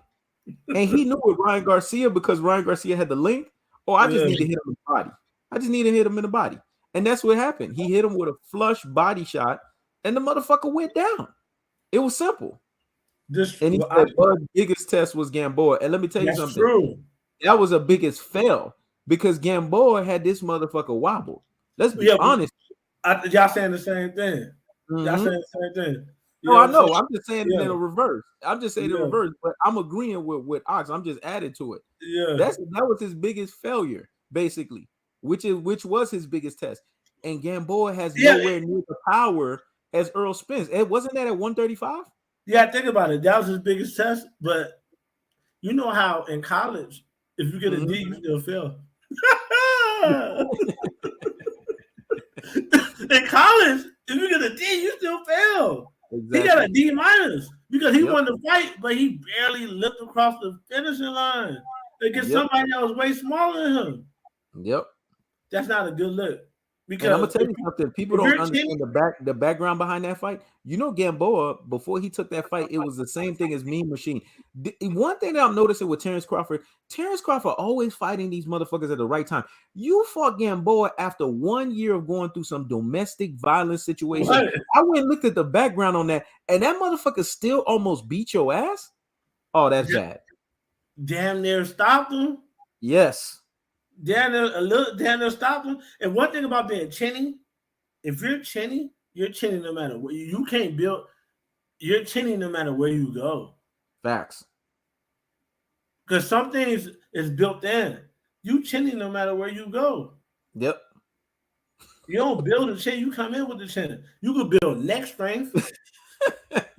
And he knew with Ryan Garcia because Ryan Garcia had the link. Oh, I just need to hit him in the body. I just need to hit him in the body. And that's what happened. He hit him with a flush body shot, and the motherfucker went down. It was simple. And he said Bud's biggest test was Gamboa. And let me tell you something. True. That was a biggest fail because Gamboa had this motherfucker wobbled. Let's be honest. Y'all saying the same thing. Mm-hmm. Y'all saying the same thing. No, I know. I'm just saying it in a reverse. I'm just saying in reverse, but I'm agreeing with Ox. I'm just adding to it. Yeah, that was his biggest failure, basically, which was his biggest test. And Gamboa has nowhere near the power as Errol Spence. It wasn't that at 135. Yeah, think about it. That was his biggest test. But you know how in college, if you get a D, you still fail. In college, if you get a D, you still fail. Exactly. He got a D minus because he won the fight, but he barely limped across the finishing line against somebody that was way smaller than him. Yep. That's not a good look And I'm Because gonna tell you something. People if don't you're chinny, understand the background behind that fight. You know, Gamboa, before he took that fight, it was the same thing as Mean Machine. One thing that I'm noticing with Terrence Crawford always fighting these motherfuckers at the right time. You fought Gamboa after 1 year of going through some domestic violence situation. what? I went and looked at the background on that, and that motherfucker still almost beat your ass. Oh, that's bad. Damn near stopped him. Yes, Damn near stopped him. And one thing about being chinny, if you're chinny no matter what. You can't build. You're chinny no matter where you go. facts. Because some things is built in. You chinny no matter where you go. Yep. You don't build a chin. You come in with the chin. You could build neck strength.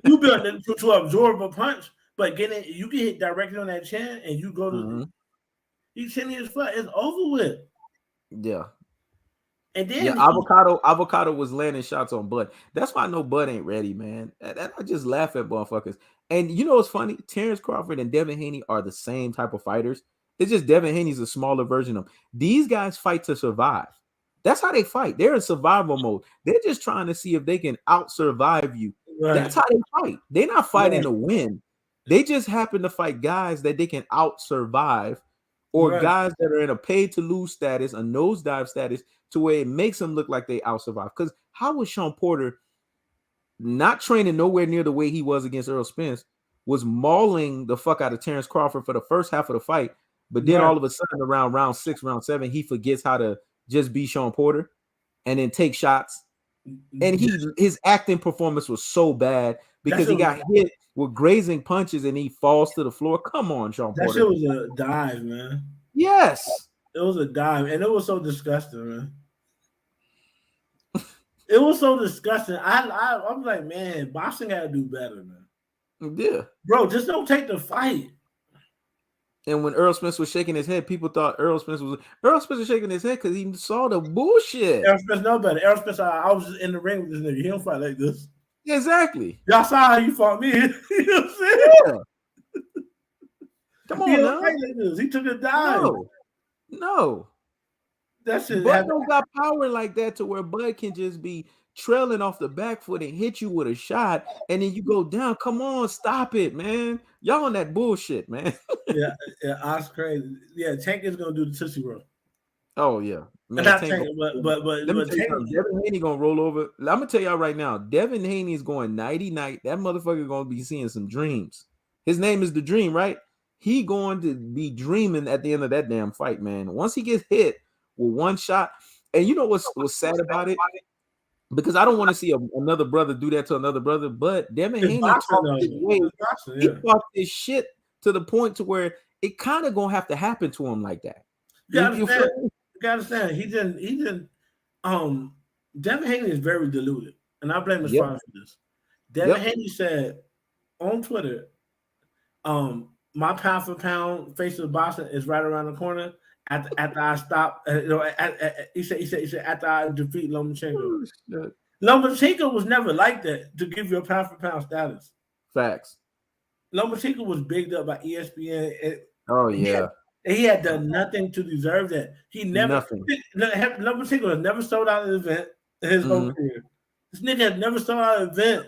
You build it to absorb a punch, but you get hit directly on that chin, and you go to you chinny as fuck. It's over with. Yeah. And Yeah, then avocado was landing shots on Bud. That's why I know Bud ain't ready, man. I just laugh at motherfuckers. And you know what's funny? Terrence Crawford and Devin Haney are the same type of fighters. It's just Devin Haney's a smaller version of them. These guys fight to survive. That's how they fight. They're in survival mode. They're just trying to see if they can out survive you. right, That's how they fight. They're not fighting right, to win. They just happen to fight guys that they can out survive, or right. guys that are in a paid to lose status, a nosedive status, to where it makes them look like they out survive. Because how was Sean Porter not training nowhere near the way he was against Errol Spence, was mauling the fuck out of Terrence Crawford for the first half of the fight, but then Right. all of a sudden around round 6, round 7, he forgets how to just be Sean Porter and then take shots. And his acting performance was so bad because he got hit with grazing punches and he falls to the floor. Come on, Sean That Porter. shit was a dive, man. Yes. It was a dive, and it was so disgusting, man. It was so disgusting. I'm like, man, boxing got to do better, man. Yeah. Bro, just don't take the fight. And when Errol Spence was shaking his head, people thought Errol Spence was shaking his head because he saw the bullshit. Errol Spence know better. Errol Spence, I was just in the ring with this nigga. He don't fight like this. Exactly. Y'all saw how you fought me. You know what I'm saying? Yeah. Come He on don't now. fight like this. He took a dive. No. That shit Bud don't got power like that to where Bud can just be trailing off the back foot and hit you with a shot, and then you go down. Come on, stop it, man. Y'all on that bullshit, man. yeah, that's crazy. Yeah, Tank is gonna do the Tootsie Roll. Oh yeah, man. Not Tank Tank, but let me tell you Tank, something. Devin Haney gonna roll over. I'm gonna tell y'all right now. Devin Haney is going nighty night. That motherfucker gonna be seeing some dreams. His name is the Dream, right? He going to be dreaming at the end of that damn fight, man. Once he gets hit with one shot, and you know what's sad about it? Because I don't want to see another brother do that to another brother. But Devin Haney talked he talked his shit to the point to where it kind of gonna have to happen to him like that. You gotta understand. He didn't. Devin Haney is very deluded, and I blame his father for this. Devin Haney said on Twitter, my pound for pound face of boxing is right around the corner. After I stop, he said after I defeat Lomachenko. Oh, Lomachenko was never like that to give you a pound for pound status. Facts. Lomachenko was bigged up by ESPN. Oh yeah. He had done nothing to deserve that. He never. Lomachenko has never sold out an event in his whole career. This nigga has never sold out an event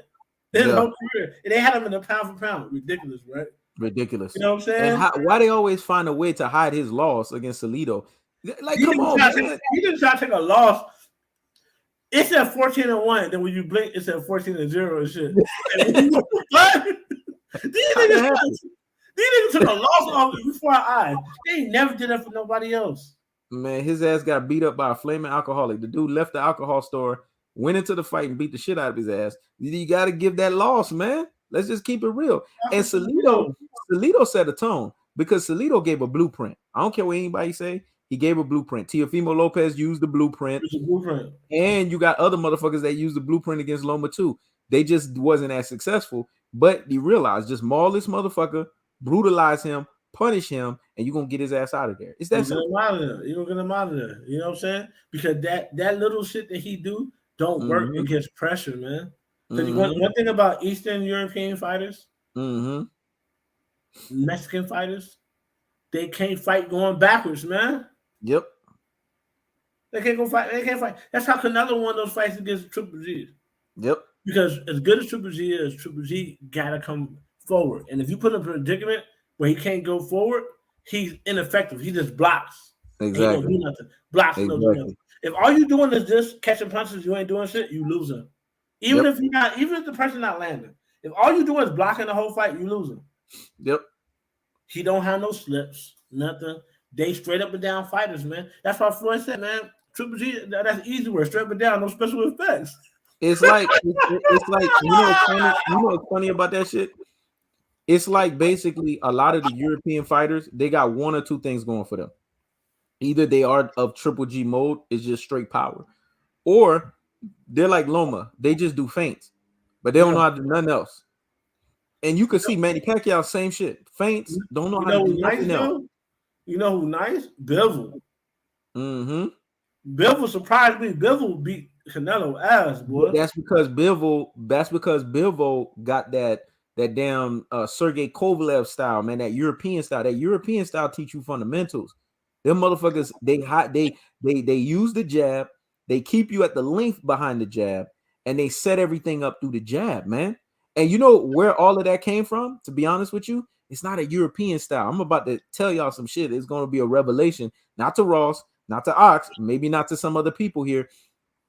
in his whole career, and they had him in a pound for pound. Ridiculous, right? Ridiculous. You know what I'm saying? And why they always find a way to hide his loss against Salido? Like, come on, man. He didn't try to take a loss. It said 14-1. Then when you blink, it said 14-0 and shit. What? These niggas took a loss off before our eyes. They never did that for nobody else. Man, his ass got beat up by a flaming alcoholic. The dude left the alcohol store, went into the fight, and beat the shit out of his ass. You got to give that loss, man. Let's just keep it real. And Salido set a tone because Salido gave a blueprint. I don't care what anybody say. He gave a blueprint. Teofimo Lopez used the blueprint. And you got other motherfuckers that used the blueprint against Loma too. They just wasn't as successful. But you realize, just maul this motherfucker, brutalize him, punish him, and you're going to get his ass out of there. It's that simple. You're going to get him out of there. You know what I'm saying? Because that little shit that he do don't work against pressure, man. Because one thing about Eastern European fighters, Mexican fighters, they can't fight going backwards, man. Yep. They can't go fight. They can't fight. That's how Canelo won those fights against Triple G. Yep. Because as good as Triple G gotta come forward. And if you put him in a predicament where he can't go forward, he's ineffective. He just blocks. Exactly. He don't do nothing. Blocks and don't do nothing. If all you're doing is just catching punches, you ain't doing shit, you losing. Even if the person not landing. If all you do is blocking the whole fight, you losing. Yep. He don't have no slips, nothing. They straight up and down fighters, man. That's why Floyd said, man, Triple G, that's easy word, straight up and down, no special effects. It's like you know what's funny about that shit? It's like basically a lot of the European fighters, they got one or two things going for them. Either they are of Triple G mode, it's just straight power, or they're like Loma, they just do feints, but they don't know how to do nothing else. And you can see Manny Pacquiao, same shit. Feints, don't know how to do nothing else. You know who nice? Bivol. Mm-hmm. Bivol surprised me. Bivol beat Canelo ass, boy. That's because Bivol got that damn Sergey Kovalev style, man. That European style. That European style teach you fundamentals. Them motherfuckers, they use the jab, they keep you at the length behind the jab, and they set everything up through the jab, man. And you know where all of that came from? To be honest with you, it's not a European style. I'm about to tell y'all some shit. It's going to be a revelation, not to Ross, not to Ox, maybe not to some other people here,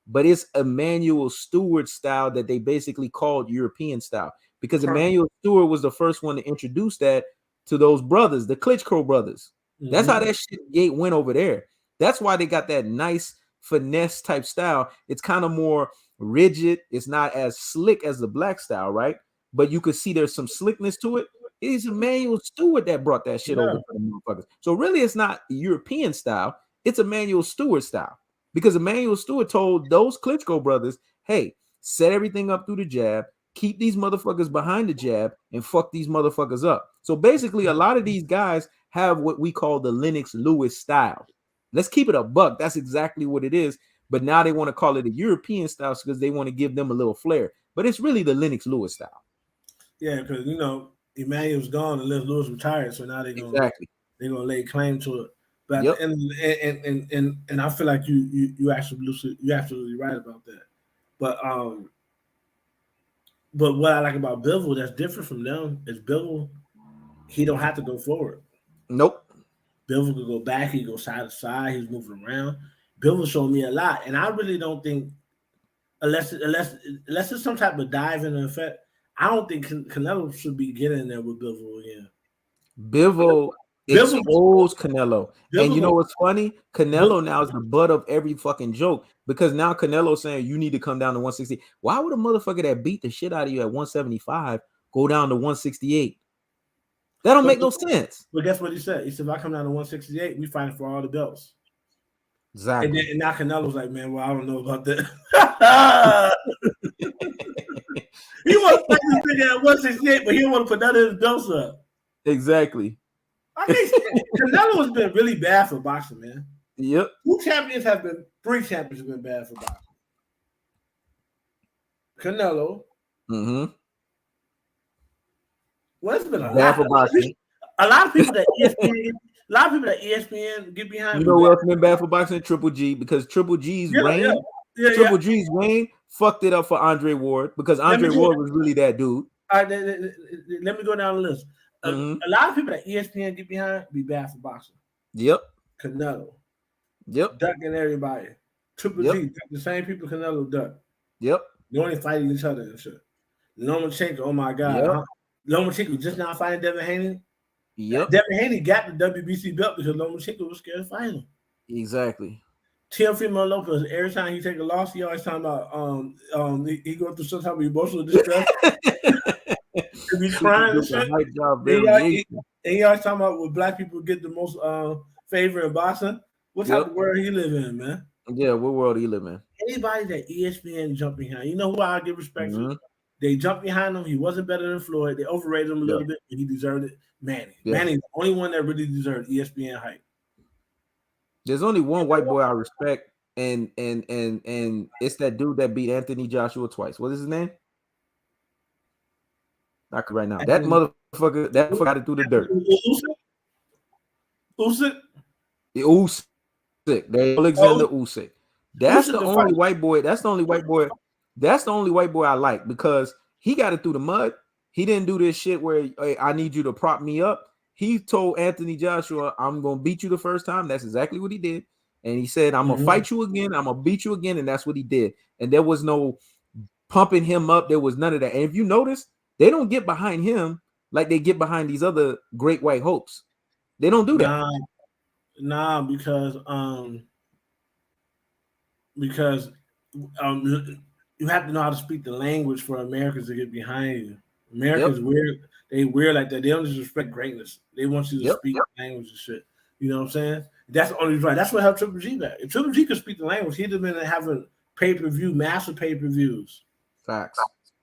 but it's Emmanuel Stewart style that they basically called European style, because Emmanuel Stewart was the first one to introduce that to those brothers, the Klitschko brothers. Mm-hmm. That's how that shit gate went over there. That's why they got that nice finesse type style. It's kind of more rigid. It's not as slick as the black style, right? But you could see there's some slickness to it. It's Emmanuel Stewart that brought that shit over for the motherfuckers. So really, it's not European style. It's Emmanuel Stewart style, because Emmanuel Stewart told those Klitschko brothers, hey, set everything up through the jab, keep these motherfuckers behind the jab, and fuck these motherfuckers up. So basically, a lot of these guys have what we call the Lennox Lewis style. Let's keep it a buck. That's exactly what it is. But now they want to call it a European style because they want to give them a little flair. But it's really the Lennox Lewis style. Yeah, because, you know, Emmanuel's gone and Lennox Lewis retired, so now they're gonna lay claim to it. But and I feel like you absolutely right about that. But what I like about Bivol that's different from them is Bivol, he don't have to go forward. Nope. Bivol could go back, he go side to side, he's moving around. Bivol showed me a lot, and I really don't think, unless it's some type of dive in effect, I don't think Canelo should be getting there with Bivol again. Bivol exposed Canelo. And you know what's funny? Canelo now is the butt of every fucking joke, because now Canelo's saying you need to come down to 160. Why would a motherfucker that beat the shit out of you at 175 go down to 168? That don't make no sense. But guess what he said? He said, if I come down to 168, we fighting for all the belts. Exactly. And now Canelo's like, man, well, I don't know about that. He wants to fight this nigga at 168, but he don't want to put none of his belts up. Exactly. I think Canelo has been really bad for boxing, man. Yep. 3 champions have been bad for boxing. Canelo. Mm-hmm. Well, it's been a bad lot for boxing. A lot of people that ESPN get behind. You know what's been bad for boxing? Triple G, because Triple G's reign. Triple G's reign fucked it up for Andre Ward, because Andre Ward was really that dude. All right, let me go down the list. A lot of people that ESPN get behind be bad for boxing. Yep. Canelo. Yep. Ducking everybody. Triple G, the same people Canelo duck. Yep. They only fighting each other and shit. Lomachenko, oh my God. Yep. Lomachenko just now fighting Devin Haney. Yep. Devin Haney got the WBC belt because Lomachenko was scared to fight him. Exactly. Teofimo Lopez, every time he take a loss, he always talking about he go through some type of emotional distress. He crying and shit. And he always talking about when black people get the most favor in boxing. What type of world he live in, man? Yeah, what world he live in? Anybody that ESPN jump behind, you know who I give respect to? They jumped behind him. He wasn't better than Floyd. They overrated him a little bit, but he deserved it. Manny. Manny's the only one that really deserved ESPN hype. There's only one white boy I respect, and it's that dude that beat Anthony Joshua twice. What is his name? Not right now. That motherfucker got it through the dirt. Usyk? The Usyk. Alexander Usyk. That's Usyk the the only fight. white boy. That's the only white boy. That's the only white boy I like because he got it through the mud. He didn't do this shit where hey, I need you to prop me up. He told Anthony Joshua, "I'm gonna beat you the first time." That's exactly what he did. And he said, "I'm gonna Mm-hmm. fight you again. I'm gonna beat you again." And that's what he did. And there was no pumping him up. There was none of that. And if you notice, they don't get behind him like they get behind these other great white hopes. They don't do that. Nah, nah, because you have to know how to speak the language for Americans to get behind you. Yep. Americans weird. They weird like that. They don't just respect greatness. They want you to Yep. speak the language and shit. You know what I'm saying? That's the only reason. That's what helped Triple G back. If Triple G could speak the language, he'd have been having pay-per-view, massive pay-per-views. Facts.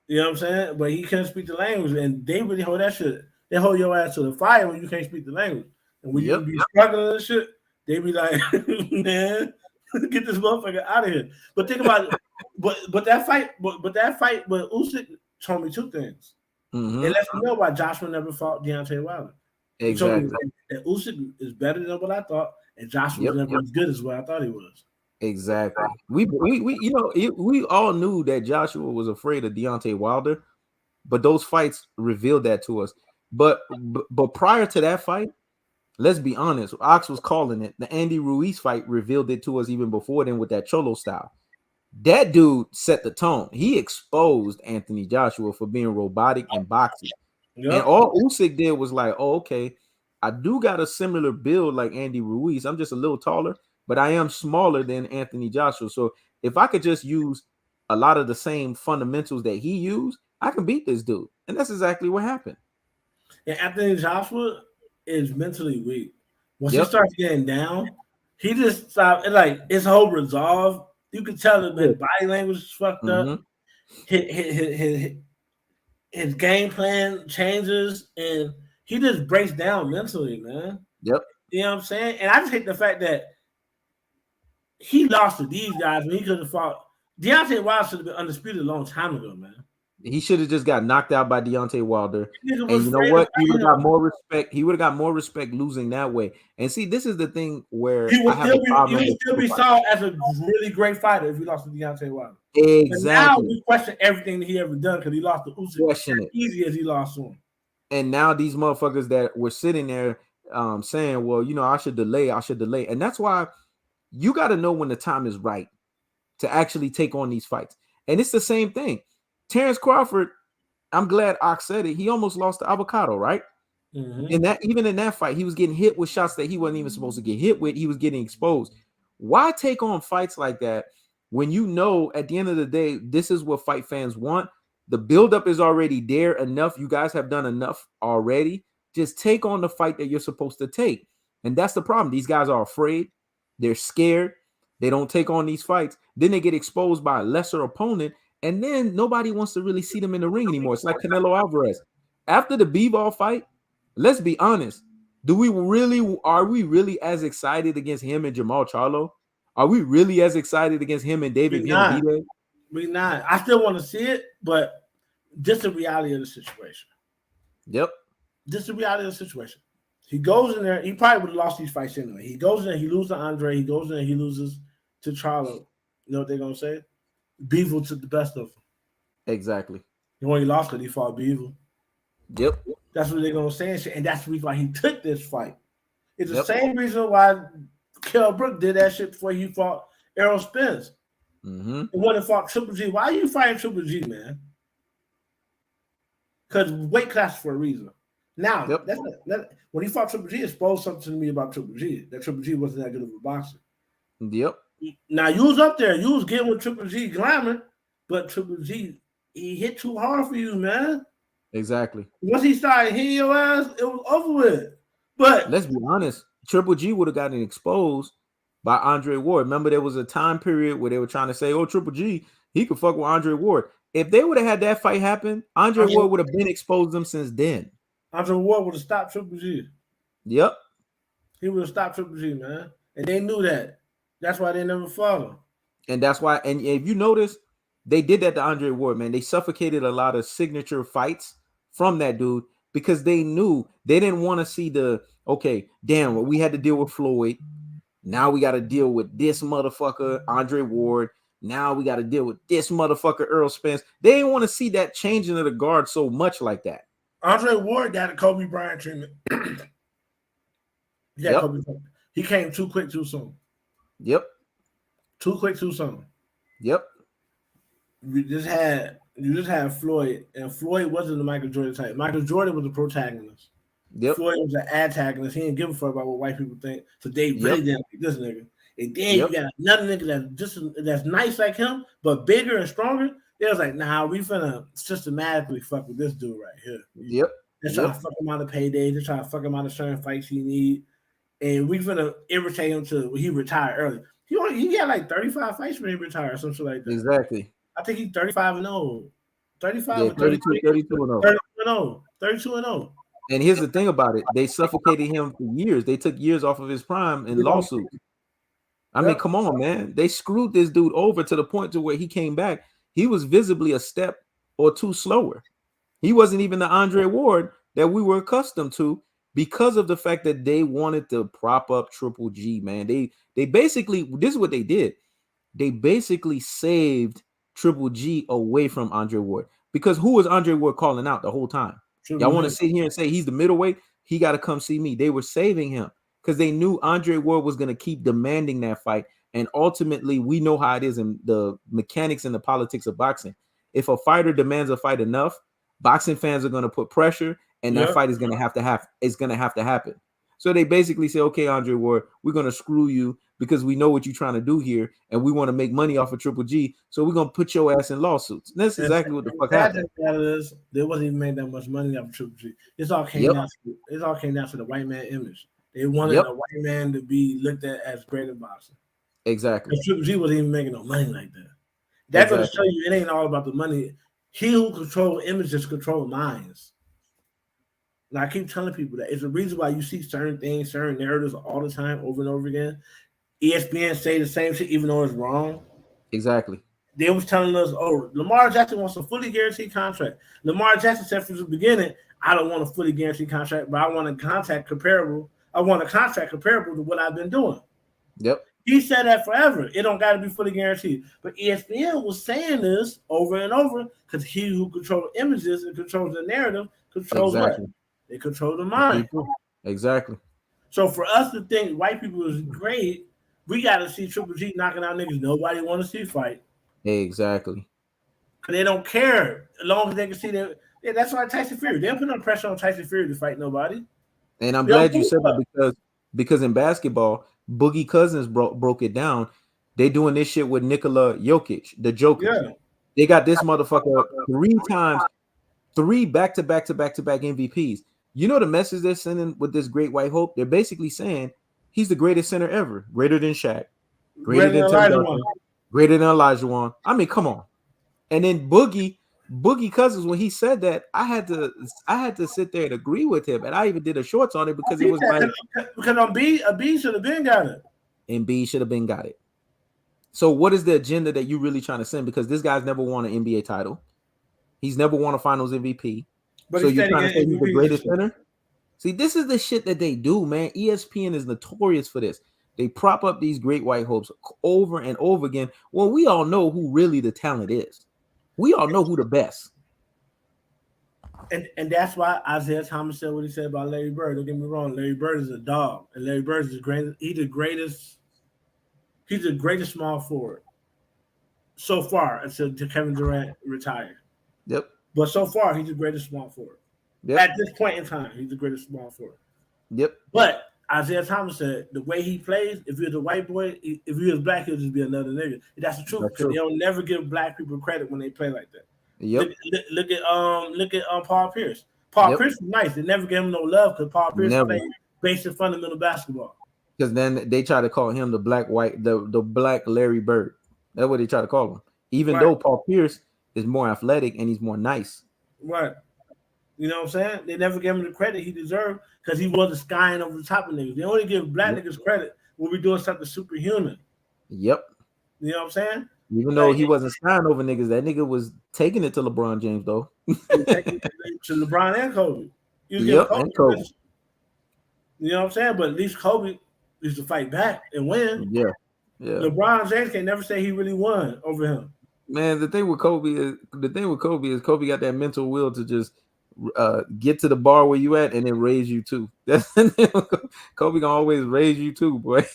You know what I'm saying? But he couldn't speak the language, and they really hold that shit. They hold your ass to the fire when you can't speak the language, and when you Yep. be struggling and shit, they be like, "Man, get this motherfucker out of here." But think about it. But that fight, that fight with Usyk told me two things. Mm-hmm. It lets me know why Joshua never fought Deontay Wilder. He told me Exactly. that Usyk is better than what I thought, and Joshua was Yep. never as good as what I thought he was. Exactly. We you know we all knew that Joshua was afraid of Deontay Wilder, but those fights revealed that to us. But prior to that fight, let's be honest, Ox was calling it. The Andy Ruiz fight revealed it to us even before then with that Cholo style. That dude set the tone. He exposed Anthony Joshua for being robotic and boxy. And Yep. all Usyk did was like, oh, okay, I do got a similar build like Andy Ruiz. I'm just a little taller, but I am smaller than Anthony Joshua. So if I could just use a lot of the same fundamentals that he used, I can beat this dude. And that's exactly what happened. And Anthony Joshua is mentally weak. Once he Yep. starts getting down, he just stopped. Like his whole resolve, you could tell that his body language is fucked Mm-hmm. up. His game plan changes, and he just breaks down mentally, man. Yep. You know what I'm saying? And I just hate the fact that he lost to these guys when he could have fought. Deontay Wilder should have been undisputed a long time ago, man. He should have just got knocked out by Deontay Wilder. Nigga And was you know afraid to what? He fight would have got him. more respect. He would have got more respect losing that way. And see, this is the thing where He I would have a problem with still be super saw as a really great fighter if he lost to Deontay Wilder. fighting. But now Exactly. we question everything that he ever done because he lost to Usyk Question as it. easy as he lost to him. And now these motherfuckers that were sitting there saying, well, you know, I should delay. And that's why you got to know when the time is right to actually take on these fights. And it's the same thing. Terrence Crawford, I'm glad Ox said it. He almost lost to Avocado, right? Mm-hmm. And that even in that fight, he was getting hit with shots that he wasn't even supposed to get hit with. He was getting exposed. Why take on fights like that when you know at the end of the day, this is what fight fans want? The buildup is already there enough. You guys have done enough already. Just take on the fight that you're supposed to take. And that's the problem. These guys are afraid. They're scared. They don't take on these fights. Then they get exposed by a lesser opponent. And then nobody wants to really see them in the ring anymore. It's like Canelo Alvarez. After the Bivol fight, let's be honest. Are we really as excited against him and Jamal Charlo? Are we really as excited against him and David We not. Benavidez? We not. I still want to see it, but just the reality of the situation. Yep. Just the reality of the situation. He goes in there. He probably would have lost these fights anyway. He goes in there. He loses to Andre. He goes in there. He loses to Charlo. You know what they're gonna say? Beevil took the best of him. Exactly. He only lost because he fought Beevil. Yep. That's what they're gonna say, and that's the reason why he took this fight. It's the Yep. same reason why Kell Brook did that shit before he fought Errol Spence. Mm-hmm. And when he fought Triple G, why are you fighting Triple G, man? Because weight class for a reason. Now, Yep. when he fought Triple G, it exposed something to me about Triple G. That Triple G wasn't that good of a boxer. Yep. Now, you was up there. You was getting with Triple G glamour, but Triple G, he hit too hard for you, man. Exactly. Once he started hitting your ass, it was over with. But let's be honest. Triple G would have gotten exposed by Andre Ward. Remember, there was a time period where they were trying to say, "Oh, Triple G, he could fuck with Andre Ward." If they would have had that fight happen, Andre Ward would have been exposed them since then. Andre Ward would have stopped Triple G. Yep. He would have stopped Triple G, man. And they knew that. That's why they never fought him. And that's why, and if you notice, they did that to Andre Ward, man. They suffocated a lot of signature fights from that dude because they knew they didn't want to see okay, damn, well, we had to deal with Floyd. Now we got to deal with this motherfucker, Andre Ward. Now we got to deal with this motherfucker, Errol Spence. They didn't want to see that changing of the guard so much like that. Andre Ward got a Kobe Bryant treatment. Yep. He came too quick, too soon. Yep. Too quick, too soon. Yep. You just had Floyd, and Floyd wasn't the Michael Jordan type. Michael Jordan was the protagonist. Yep. Floyd was an antagonist. He didn't give a fuck about what white people think. So they really didn't like this nigga. And then you got another nigga that's nice like him, but bigger and stronger. They was like, nah, we finna systematically fuck with this dude right here. Yep. They're trying to fuck him out of paydays. They're trying to fuck him out of certain fights he need. And we finna irritate him till he retired early. He had like 35 fights when he retired, some shit like that. Exactly. I think he's 35-0. 35 yeah, 32 and 0. 32 and 0. And here's the thing about it. They suffocated him for years. They took years off of his prime in lawsuits. I mean, come on, man. They screwed this dude over to the point to where he came back. He was visibly a step or two slower. He wasn't even the Andre Ward that we were accustomed to because of the fact that they wanted to prop up Triple G, man. They basically, this is what they did. They basically saved Triple G away from Andre Ward. Because who was Andre Ward calling out the whole time? Y'all want to sit here and say he's the middleweight? He got to come see me. They were saving him because they knew Andre Ward was going to keep demanding that fight. And ultimately, we know how it is in the mechanics and the politics of boxing. If a fighter demands a fight enough, boxing fans are going to put pressure, and that fight is going to have to happen. It's going to have to happen. So they basically say, okay, Andre Ward, we're going to screw you because we know what you're trying to do here, and we want to make money off of Triple G. So we're going to put your ass in lawsuits. And that's exactly what the fuck happened. They wasn't even made that much money off of Triple G. It all came down to the white man image. They wanted a white man to be looked at as great in boxing. Exactly. Triple G wasn't even making no money like that. That's going to show you it ain't all about the money. He who controls images controls minds. And I keep telling people that it's the reason why you see certain things, certain narratives all the time, over and over again. ESPN say the same shit even though it's wrong. Exactly. They was telling us, oh, Lamar Jackson wants a fully guaranteed contract. Lamar Jackson said from the beginning, I don't want a fully guaranteed contract, but I want a contract comparable. I want a contract comparable to what I've been doing. Yep. He said that forever. It don't got to be fully guaranteed. But ESPN was saying this over and over because he who controls images and controls the narrative controls what? They control the mind. Exactly. So for us to think white people is great, we got to see Triple G knocking out niggas nobody want to see fight. Exactly. Because they don't care as long as they can see that. Yeah, that's why Tyson Fury. They don't put no pressure on Tyson Fury to fight nobody. And I'm glad you said that because in basketball, Boogie Cousins broke it down. They doing this shit with Nikola Jokic, the Joker. Yeah. They got this motherfucker 3 times, 3 back-to-back MVPs. You know the message they're sending with this great white hope? They're basically saying he's the greatest center ever, greater than Shaq, greater than Elijah, greater than Elijah. I mean, come on. And then Boogie Cousins, when he said that, I had to sit there and agree with him, and I even did a shorts on it because it was like because on B should have been got it, and B should have been got it. So what is the agenda that you really trying to send? Because this guy's never won an NBA title, he's never won a Finals MVP. But so you're trying to say he's the greatest center? See, this is the shit that they do, man. ESPN is notorious for this. They prop up these great white hopes over and over again. Well, we all know who really the talent is. We all know who the best. And that's why Isaiah Thomas said what he said about Larry Bird. Don't get me wrong. Larry Bird is a dog. And Larry Bird is the greatest. He's the greatest small forward so far until Kevin Durant retired. Yep. But so far, he's the greatest small forward. Yep. At this point in time, he's the greatest small forward. Yep. But Isaiah Thomas said the way he plays, if you're the white boy, if he was black, he'll just be another nigga. That's the truth. Because they don't never give black people credit when they play like that. Yep. Look at Paul Pierce. Paul Pierce is nice. They never gave him no love because Paul Pierce played basic fundamental basketball. Because then they try to call him the black Larry Bird. That's what they try to call him. Even though Paul Pierce is more athletic and he's more nice. Right. You know what I'm saying? They never gave him the credit he deserved because he wasn't skying over the top of niggas. They only give black niggas credit when we're doing something superhuman. Yep. You know what I'm saying? Even though he wasn't skying over niggas, that nigga was taking it to LeBron James, though. Taking it to LeBron and Kobe. And Kobe. You know what I'm saying? But at least Kobe used to fight back and win. Yeah, yeah. LeBron James can never say he really won over him. Man, the thing with Kobe is Kobe got that mental will to just get to the bar where you at and then raise you too. That's Kobe gonna always raise you too, boy.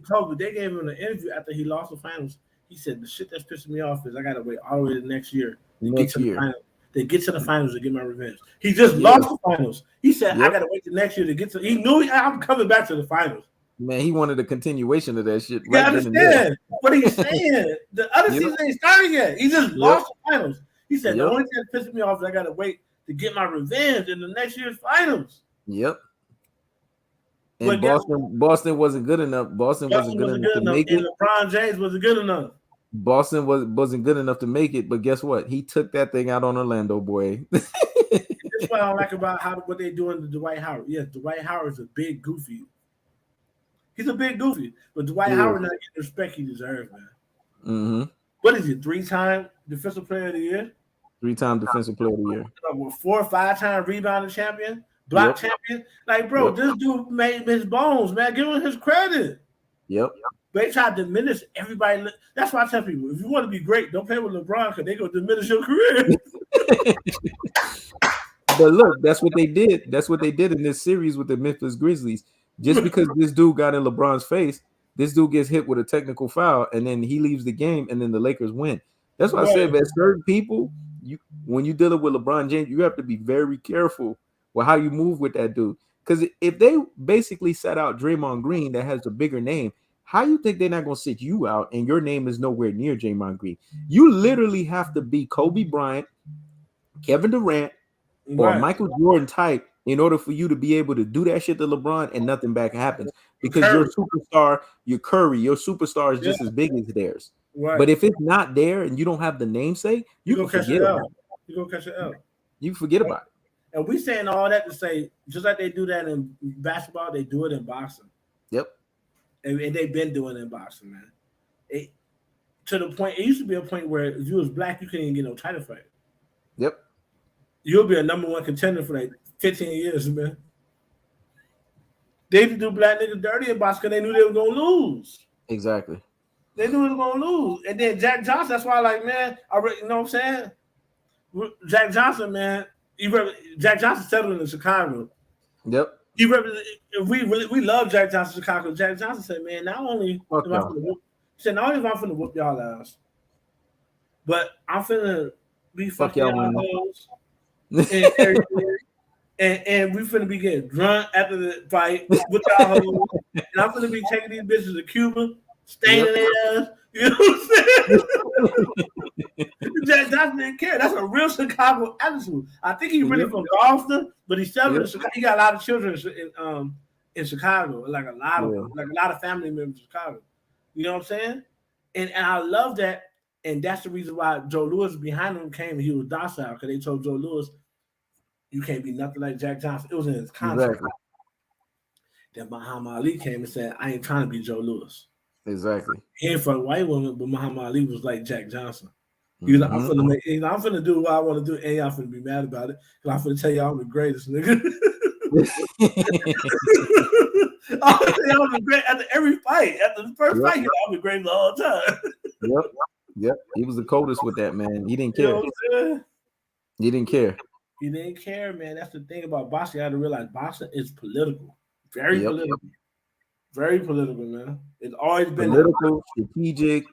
Kobe, they gave him an interview after he lost the finals. He said the shit that's pissing me off is I gotta wait all the way to next year to get Next to the year, finals. They get to the finals to get my revenge. He just yeah, lost the finals. He said I yep. gotta wait to next year to get to. He knew I'm coming back to the finals. Man, he wanted a continuation of that shit You gotta right then and there. understand what he's saying. The other Yep, season ain't started yet. He just yep, lost the finals. He said the yep, only thing that pisses me off is I gotta wait to get my revenge in the next year's finals. yep. And But guess Boston wasn't good enough. Boston wasn't Boston good wasn't enough good to enough, make and it. LeBron James wasn't good enough. Boston wasn't good enough to make it. But guess what? He took that thing out on Orlando, boy. That's what I like about what they doing to Dwight Howard. Yes, Dwight Howard's a big goofy. He's a big goofy, but Dwight Yeah. Howard not getting the respect he deserves, man. Mm-hmm. What is he? 3-time defensive player of the year, 3-time defensive player of the year. 4 or 5-time rebounding champion, block champion. Like, bro, this dude made his bones, man. Give him his credit. Yep. They try to diminish everybody. That's why I tell people, if you want to be great, don't play with LeBron because they're going to diminish your career. But look, that's what they did. That's what they did in this series with the Memphis Grizzlies. Just because this dude got in LeBron's face, this dude gets hit with a technical foul, and then he leaves the game, and then the Lakers win. That's why I said, man, certain people, when you're dealing with LeBron James, you have to be very careful with how you move with that dude. Because if they basically set out Draymond Green that has a bigger name, how you think they're not going to sit you out and your name is nowhere near Draymond Green? You literally have to be Kobe Bryant, Kevin Durant, or Michael Jordan type in order for you to be able to do that shit to LeBron and nothing back happens. Because your superstar, your Curry, your superstar is just as big as theirs. Right. But if it's not there and you don't have the namesake, you can forget about it. You're going to catch it out. You can forget about it. And we saying all that to say, just like they do that in basketball, they do it in boxing. Yep. And they've been doing it in boxing, man. To the point, it used to be a point where if you was black, you couldn't even get no title fight. Yep. You'll be a number one contender for like 15 years, man. They used to do black niggas dirty in boxing because they knew they were going to lose. Exactly. They knew they were going to lose. And then Jack Johnson, that's why, like, man, you know what I'm saying? Jack Johnson, man, Jack Johnson settled in Chicago. Yep. We love Jack Johnson in Chicago. Jack Johnson said, man, not only am I finna whoop y'all ass, but I'm finna be fucking y'all hoes. And we finna be getting drunk after the fight with y'all hoes. And I'm finna be taking these bitches to Cuba, staining their ass. You know what I'm saying? Jack Johnson didn't care. That's a real Chicago attitude. I think he's really from Boston, but he's still in Chicago. He got a lot of children in Chicago, like a lot of family members in Chicago. You know what I'm saying? And I love that. And that's the reason why Joe Louis behind him came and he was docile, because they told Joe Louis, you can't be nothing like Jack Johnson. It was in his contract. Exactly. Then Muhammad Ali came and said, I ain't trying to be Joe Louis. Exactly. He ain't for a white woman, but Muhammad Ali was like Jack Johnson. He was like, I'm finna do what I want to do, and y'all finna be mad about it. Because I'm finna tell y'all I'm the greatest, nigga. I'm gonna tell y'all I'm the great after every fight. After the first fight, I'm the greatest all the time. Yep. He was the coldest with that, man. He didn't care. You know he didn't care. He didn't care, man. That's the thing about boxing. You have to realize boxing is political. Very political. Very political, man. It's always been political, strategic,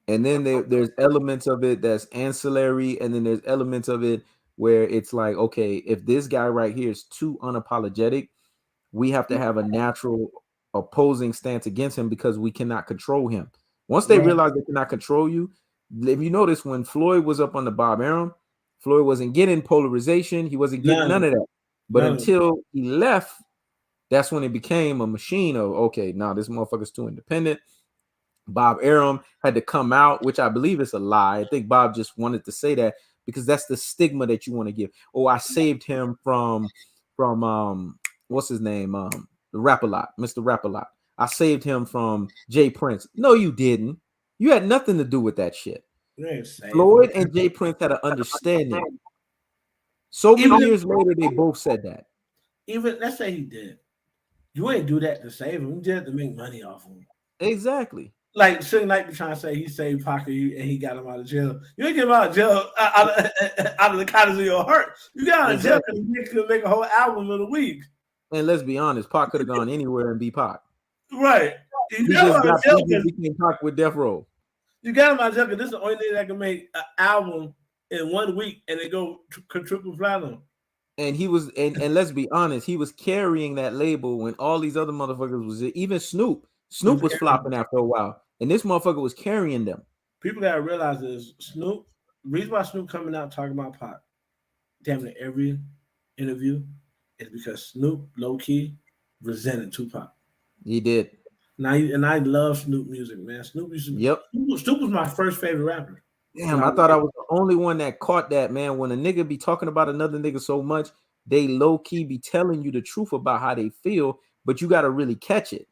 and then there's elements of it that's ancillary, and then there's elements of it where it's like, okay, if this guy right here is too unapologetic, we have to have a natural opposing stance against him because we cannot control him. Once they realize they cannot control you, if you notice when Floyd was up on the Bob Arum, Floyd wasn't getting polarization. He wasn't getting none of that. But until he left, that's when it became a machine of, okay, now this motherfucker's too independent. Bob Arum had to come out, which I believe is a lie. I think Bob just wanted to say that because that's the stigma that you want to give. Oh, I saved him from what's his name? The Rap-A-Lot, Mr. Rap-A-Lot. I saved him from Jay Prince. No, you didn't. You had nothing to do with that shit. Floyd and Jay Prince had an understanding. So many years later, they both said that. Even let's say he did. You ain't do that to save him. You did it to make money off him. Exactly. Like Suge Knight be trying to say he saved Pac and he got him out of jail. You ain't get him out of jail out of the kindness of your heart. You got out of jail because you could make a whole album in a week. And let's be honest, Pac could have gone anywhere and be Pac. Right. He just got became Pac with Death Row. You got him out of jail because this is the only thing that can make an album in 1 week and it go triple platinum. And he was, and let's be honest, he was carrying that label when all these other motherfuckers was, even Snoop was flopping after a while, and this motherfucker was carrying them. People gotta realize is Snoop. The reason why Snoop coming out talking about Pac, damn near every interview, is because Snoop low key resented Tupac. He did. And I love Snoop music, man. Snoop was my first favorite rapper. Damn, I thought I was the only one that caught that, man. When a nigga be talking about another nigga so much, they low-key be telling you the truth about how they feel, but you got to really catch it.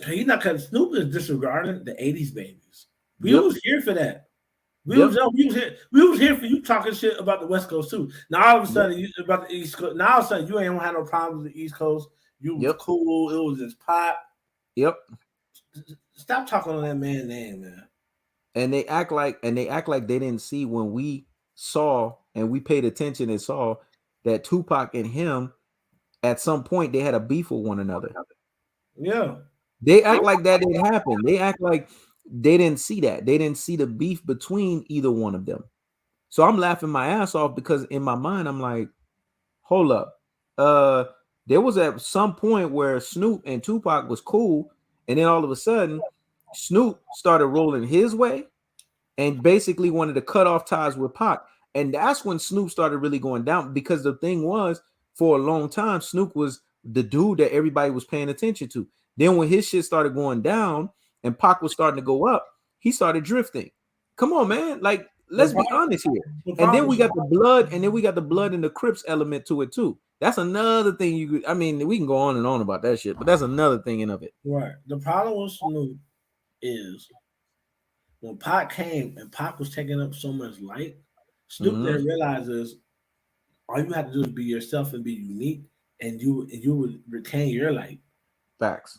Hey, because Snoop is disregarding the 80s babies. We was here for that. We was here for you talking shit about the West Coast, too. Now, all of a sudden, you about the East Coast. Now, all of a sudden, you ain't have no problems with the East Coast. You was cool. It was just pop. Yep. Stop talking on that man's name, man. And they act like they didn't see when we saw and we paid attention and saw that Tupac and him at some point they had a beef with one another. Yeah. They act like that didn't happen. They act like they didn't see that. They didn't see the beef between either one of them. So I'm laughing my ass off because in my mind I'm like, hold up. There was at some point where Snoop and Tupac was cool, and then all of a sudden Snoop started rolling his way and basically wanted to cut off ties with Pac. And that's when Snoop started really going down, because the thing was, for a long time, Snoop was the dude that everybody was paying attention to. Then when his shit started going down and Pac was starting to go up, he started drifting. Come on, man. Like, let's be honest here. And then we got the blood, and and the Crips element to it too. That's another thing I mean, we can go on and on about that shit, but that's another thing in of it. Right. The problem with Snoop is when Pac came and Pac was taking up so much light, Snoop then realizes all you have to do is be yourself and be unique, and you would retain your light. Facts.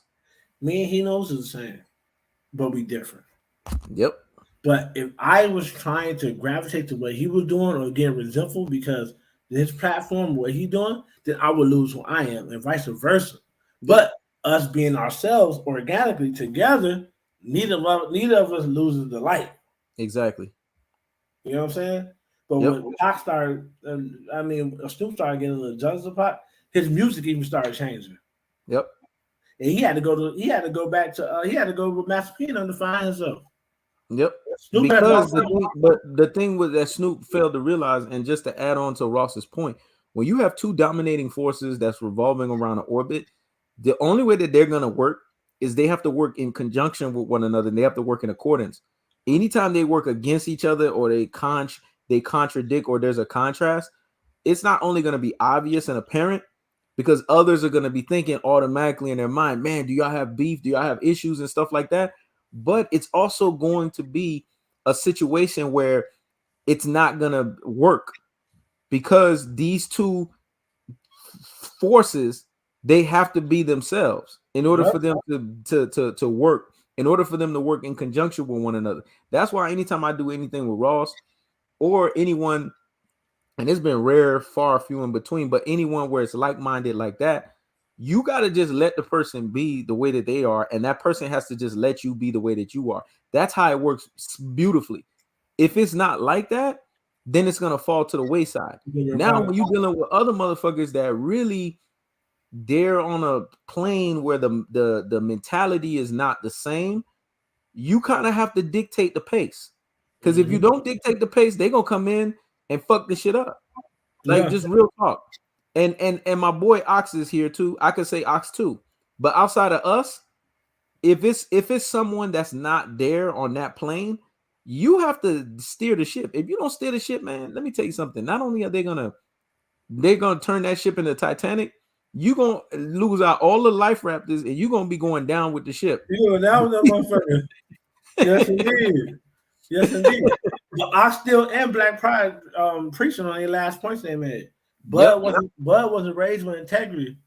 Me and he knows is the same, but we different. Yep. But if I was trying to gravitate to what he was doing or get resentful because his platform, what he doing, then I would lose who I am, and vice versa. But us being ourselves organically together, neither of us loses the light. Exactly. You know what I'm saying? But when Pac started, Snoop started getting the judges of Pac, his music even started changing. Yep. And he had to go back with Master P to find himself. Yep. Because the thing was that Snoop failed to realize, and just to add on to Ross's point, when you have two dominating forces that's revolving around an orbit, the only way that they're gonna work is they have to work in conjunction with one another, and they have to work in accordance. Anytime they work against each other, or they contradict, or there's a contrast, it's not only going to be obvious and apparent, because others are going to be thinking automatically in their mind, man, do y'all have beef? Do y'all have issues and stuff like that? But it's also going to be a situation where it's not going to work, because these two forces, they have to be themselves in order for them to work, in order for them to work in conjunction with one another. That's why anytime I do anything with Ross or anyone, and it's been rare, far few in between, but anyone where it's like-minded like that, you got to just let the person be the way that they are, and that person has to just let you be the way that you are. That's how it works beautifully. If it's not like that, then it's going to fall to the wayside. Now, when you're dealing with other motherfuckers that really, they're on a plane where the mentality is not the same, you kind of have to dictate the pace. Because if you don't dictate the pace, they're going to come in and fuck this shit up. Like, just real talk. And my boy Ox is here too. I could say Ox too. But outside of us, if it's someone that's not there on that plane, you have to steer the ship. If you don't steer the ship, man, let me tell you something. Not only are they're gonna turn that ship into Titanic, you're gonna lose out all the life raptors, and you're gonna be going down with the ship. You down with that motherfucker. Yes, indeed. Yes, indeed. But Ox still and Black Pride preaching on their last points they made. Bud wasn't raised with integrity.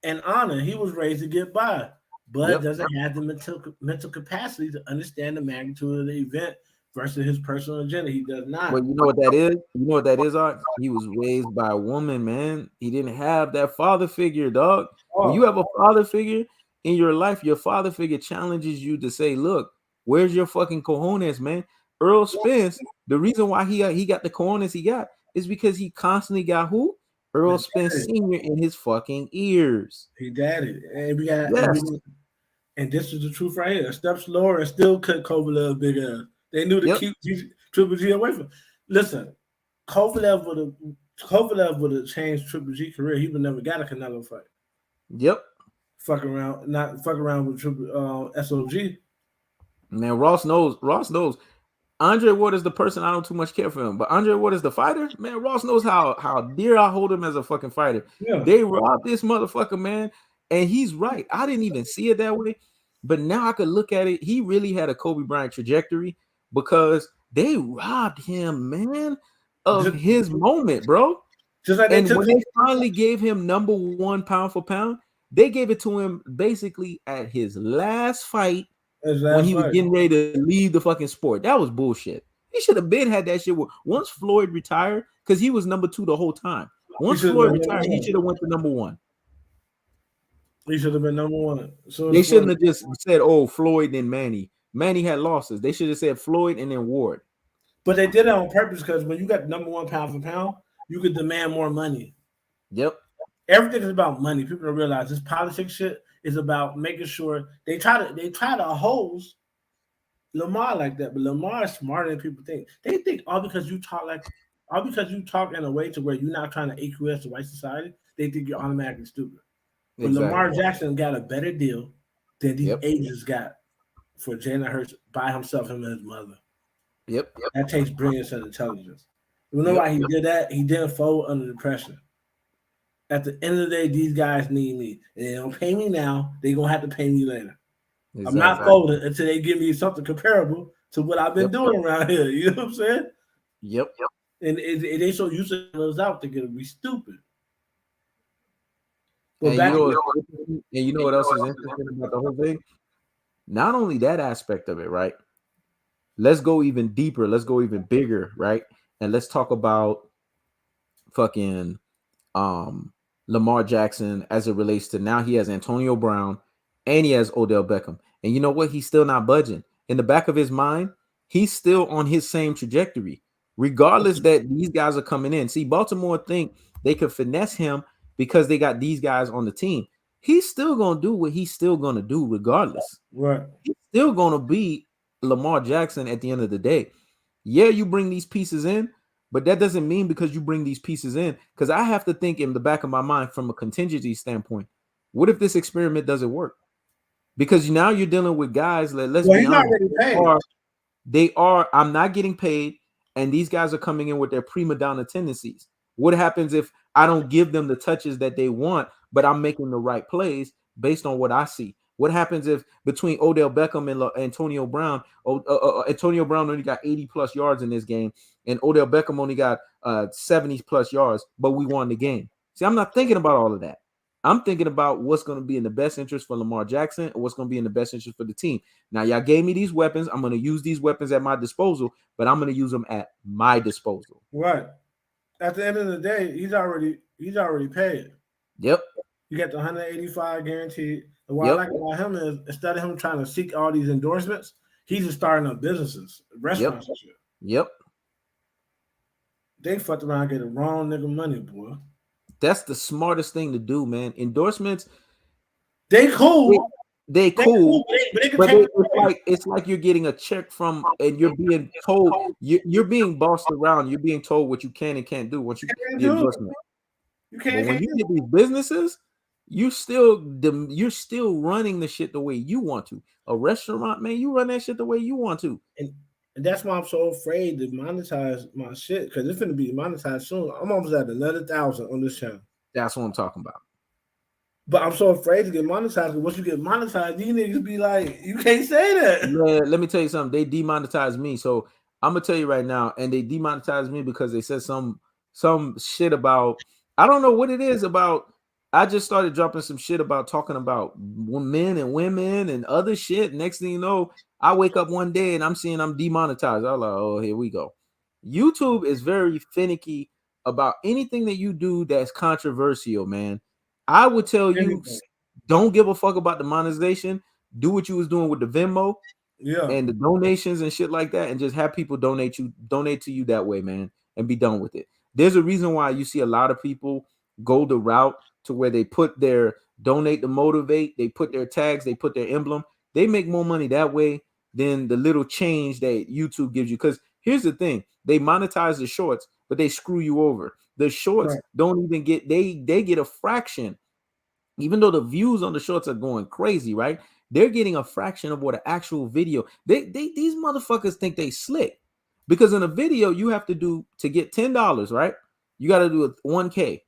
and honor. He was raised to get by, but Yep. doesn't have the mental capacity to understand the magnitude of the event versus his personal agenda. He does Well, not. you know what that is? You know what that is, Art? He was raised by a woman, man. He didn't have that father figure, dog. When you Oh, have a father figure in your life, your father figure challenges you to say, look, where's your fucking cojones, man? Earl Spence, the reason why he got the cojones he got is because he constantly got who? Earl the Spence daddy. Sr. in his fucking ears. He daddy, and we got Yes. and this is the truth right here. A step slower and still cut Kovalev big ass. They knew to Yep. keep Triple G away from. Listen, Kovalev would have changed Triple G career. He would never got a Canelo fight. Yep. Not fuck around with SOG. Man, Ross knows. Ross knows. Andre Ward is the person I don't too much care for him, but Andre Ward is the fighter. Man, Ross knows how dear I hold him as a fucking fighter. Yeah, They robbed this motherfucker, man, and he's right. I didn't even see it that way, but now I could look at it. He really had a Kobe Bryant trajectory because they robbed him, man, of just, his moment, bro. just like they And took when they finally gave him number one pound for pound, they gave it to him basically at his last fight his when last he was fight. getting ready to leave the fucking sport. That was bullshit. He should have been had that shit. Once Floyd retired, because he was number two the whole time. He Once should have Floyd been number retired, he one. should have went to number one. He should have been number one. So They as Floyd, shouldn't have just said, "Oh, Floyd and Manny." Manny had losses. They should have said Floyd and then Ward. but they did it on purpose because when you got number one pound for pound, you could demand more money. Yep. Everything is about money. People don't realize this politics shit is about making sure they try to hose Lamar like that, but Lamar is smarter than people think. They think all because you talk in a way to where you're not trying to acquiesce to white society, they think you're automatically stupid. But Exactly. Lamar Jackson got a better deal than these Yep. agents got for Jalen Hurts by himself, him and his mother. Yep. That takes brilliance and intelligence. You know Yep. why he did that? He didn't fold under the pressure. At the end of the day, these guys need me. And they don't pay me now, they're gonna have to pay me later. I'm not Exactly. folding until they give me something comparable to what I've been Yep. doing around here. You know what I'm saying? Yep. And they so used to us out to get to be stupid. But And you back know, what else is interesting about the whole thing? Not only that aspect of it, right? Let's go even deeper. Let's go even bigger, right? And let's talk about fucking Lamar Jackson as it relates to now he has Antonio Brown and he has Odell Beckham. And you know what? He's still not budging. In the back of his mind, he's still on his same trajectory, regardless that these guys are coming in. See, Baltimore think they could finesse him because they got these guys on the team. He's still gonna do what he's still gonna do, regardless. right. He's still gonna be Lamar Jackson at the end of the day. Yeah, you bring these pieces in, but that doesn't mean because you bring these pieces in, because I have to think in the back of my mind from a contingency standpoint, what if this experiment doesn't work? Because now you're dealing with guys that, let's Well, be he's honest, already paid. I'm not getting paid, and these guys are coming in with their prima donna tendencies. What happens if I don't give them the touches that they want, but I'm making the right plays based on what I see? What happens if between Odell Beckham and Antonio Brown, Antonio Brown only got 80 plus yards in this game, and Odell Beckham only got 70 plus yards, but we won the game? See, I'm not thinking about all of that. I'm thinking about what's going to be in the best interest for Lamar Jackson and what's going to be in the best interest for the team. Now, y'all gave me these weapons. I'm going to use these weapons at my disposal, but I'm going to use them at my disposal. Right. At the end of the day, he's already paid. Yep. You got the 185 guaranteed. And what I Yep. like about him is instead of him trying to seek all these endorsements, he's just starting up businesses, restaurants and shit. Yep. They fucked around and get the wrong nigga money, boy. That's the smartest thing to do, man. Endorsements, They cool. they cool, but they can but take it's like you're getting a check from, and you're being told, you're being bossed around. You're being told what you can and can't do once you can't get do it. endorsement. You But can't when you get these businesses, you're still running the shit the way you want to. A restaurant, man, you run that shit the way you want to. and that's why I'm so afraid to monetize my shit because it's gonna be monetized soon. I'm almost at another 1,000 on this channel. That's what I'm talking about. But I'm so afraid to get monetized because once you get monetized, these niggas be like, you can't say that. Man, let me tell you something. They demonetized me, so I'm gonna tell you right now. And they demonetized me because they said some shit about, I don't know what it is about I just started dropping some shit about talking about men and women and other shit. Next thing you know, I wake up one day and I'm seeing I'm demonetized. I'm like, oh, here we go. YouTube is very finicky about anything that you do that's controversial, man. I would tell you, Anything. don't give a fuck about the monetization. Do what you was doing with the Venmo Yeah. and the donations and shit like that, and just have people donate to you that way, man, and be done with it. There's a reason why you see a lot of people go the route to where they put their donate to motivate, they put their tags, they put their emblem. They make more money that way than the little change that YouTube gives you. Because here's the thing: they monetize the shorts, but they screw you over. The shorts Right. don't even get they get a fraction, even though the views on the shorts are going crazy, right? They're getting a fraction of what an actual video. They these motherfuckers think they slick because in a video you have to do to get $10, right? You got to do a 1K.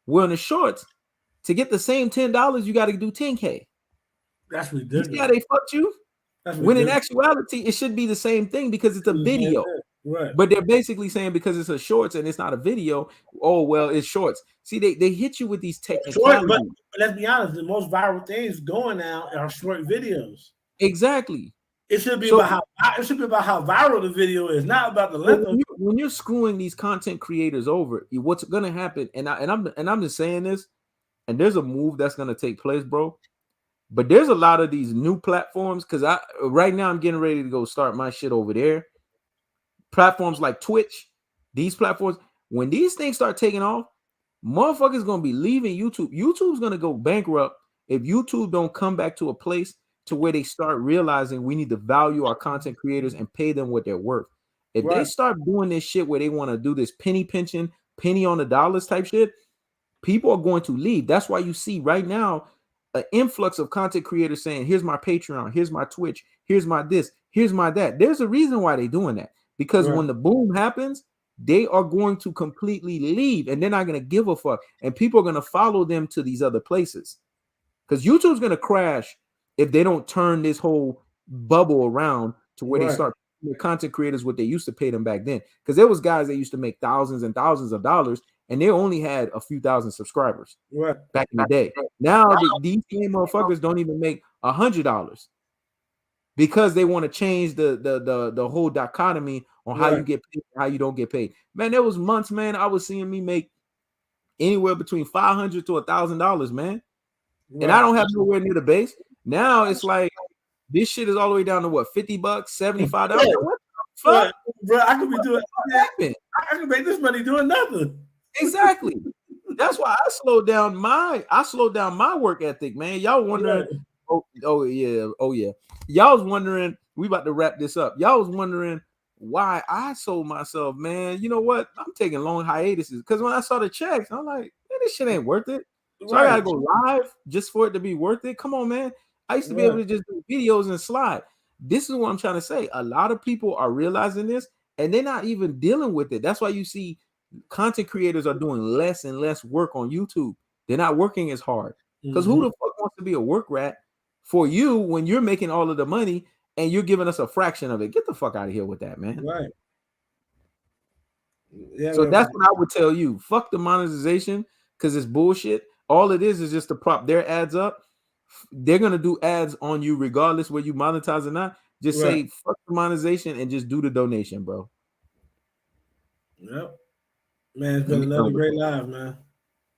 Where in the shorts, to get the same $10, you got to do 10K. That's You see how ridiculous. they fucked you? That's When in ridiculous. actuality, it should be the same thing because it's a It's the same video. thing. Right. But they're basically saying because it's a shorts and it's not a video, oh well, it's shorts. See, they hit you with these Short, but technicalities. let's be honest, the most viral things going now are short videos. Exactly. It should be So about how viral the video is, not about the so length of when you're screwing these content creators over, what's gonna happen? And I'm just saying this, and there's a move that's gonna take place, bro. But there's a lot of these new platforms because I right now I'm getting ready to go start my shit over there. Platforms like Twitch, these platforms, when these things start taking off, motherfuckers gonna be leaving YouTube. YouTube's gonna go bankrupt if YouTube don't come back to a place to where they start realizing we need to value our content creators and pay them what they're worth. If they right. start doing this shit where they want to do this penny pinching, penny on the dollars type shit, people are going to leave. That's why you see right now an influx of content creators saying, here's my Patreon, here's my Twitch, here's my this, here's my that. There's a reason why they're doing that. Because Right. when the boom happens, they are going to completely leave and they're not going to give a fuck. And people are going to follow them to these other places. Because YouTube's going to crash if they don't turn this whole bubble around to where they Right. start paying the content creators what they used to pay them back then. Because there was guys that used to make thousands and thousands of dollars and they only had a few thousand subscribers Right. back in the day. Now these same motherfuckers don't even make $100 because they want to change the whole dichotomy on how you Right. get paid, how you don't get paid. Man, there was months, man, I was seeing me make anywhere between $500 to $1,000, man, and I Right. don't have nowhere near the base. Now it's like this shit is all the way down to what, $50, $75. Yeah. What the fuck? Right. Bro, I could be doing. What Man, happened? I could make this money doing nothing. Exactly. That's why I slowed down my work ethic, man. Y'all wondering, Right. oh yeah. Y'all was wondering, we about to wrap this up. Y'all was wondering why I sold myself, man. You know what? I'm taking long hiatuses because when I saw the checks, I'm like, man, this shit ain't worth it. So I gotta Right. go live just for it to be worth it. Come on, man. I used to be able Right. to just do videos and slide. This is what I'm trying to say. A lot of people are realizing this and they're not even dealing with it. That's why you see content creators are doing less and less work on YouTube. They're not working as hard. Because who Mm-hmm. the fuck wants to be a work rat for you when you're making all of the money and you're giving us a fraction of it? Get the fuck out of here with that, man. Right. Yeah, So man. that's what I would tell you. Fuck the monetization because it's bullshit. All it is just to prop their ads up. They're gonna do ads on you regardless whether you monetize or not. Just Right. say fuck the monetization and just do the donation, bro. Yep. Man, it's And been be another done with great it. live, man.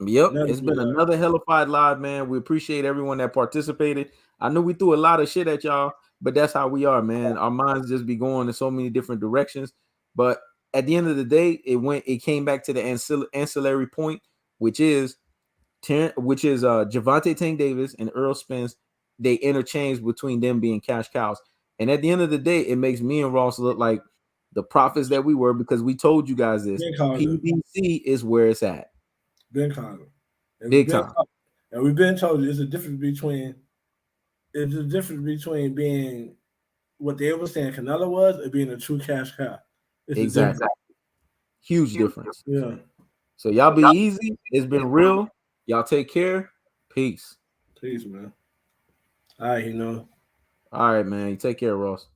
Yep, Another it's great been live. another hellified live, man. We appreciate everyone that participated. I know we threw a lot of shit at y'all, but that's how we are, man. Our minds just be going in so many different directions. But at the end of the day, it came back to the ancillary point, which is Gervonta Tank Davis and Errol Spence. They interchange between them being cash cows. And at the end of the day, it makes me and Ross look like the prophets that we were because we told you guys this. Ben called it. PBC is where it's at. Ben called it. And Big time. we've been told you there's a difference between being what they were saying Canelo was and being a true cash cow. It's a Exactly. difference. Huge difference. Yeah. So y'all be easy. It's been real. Y'all take care. Peace. Peace, man. All right, All right, man. You take care, Ross.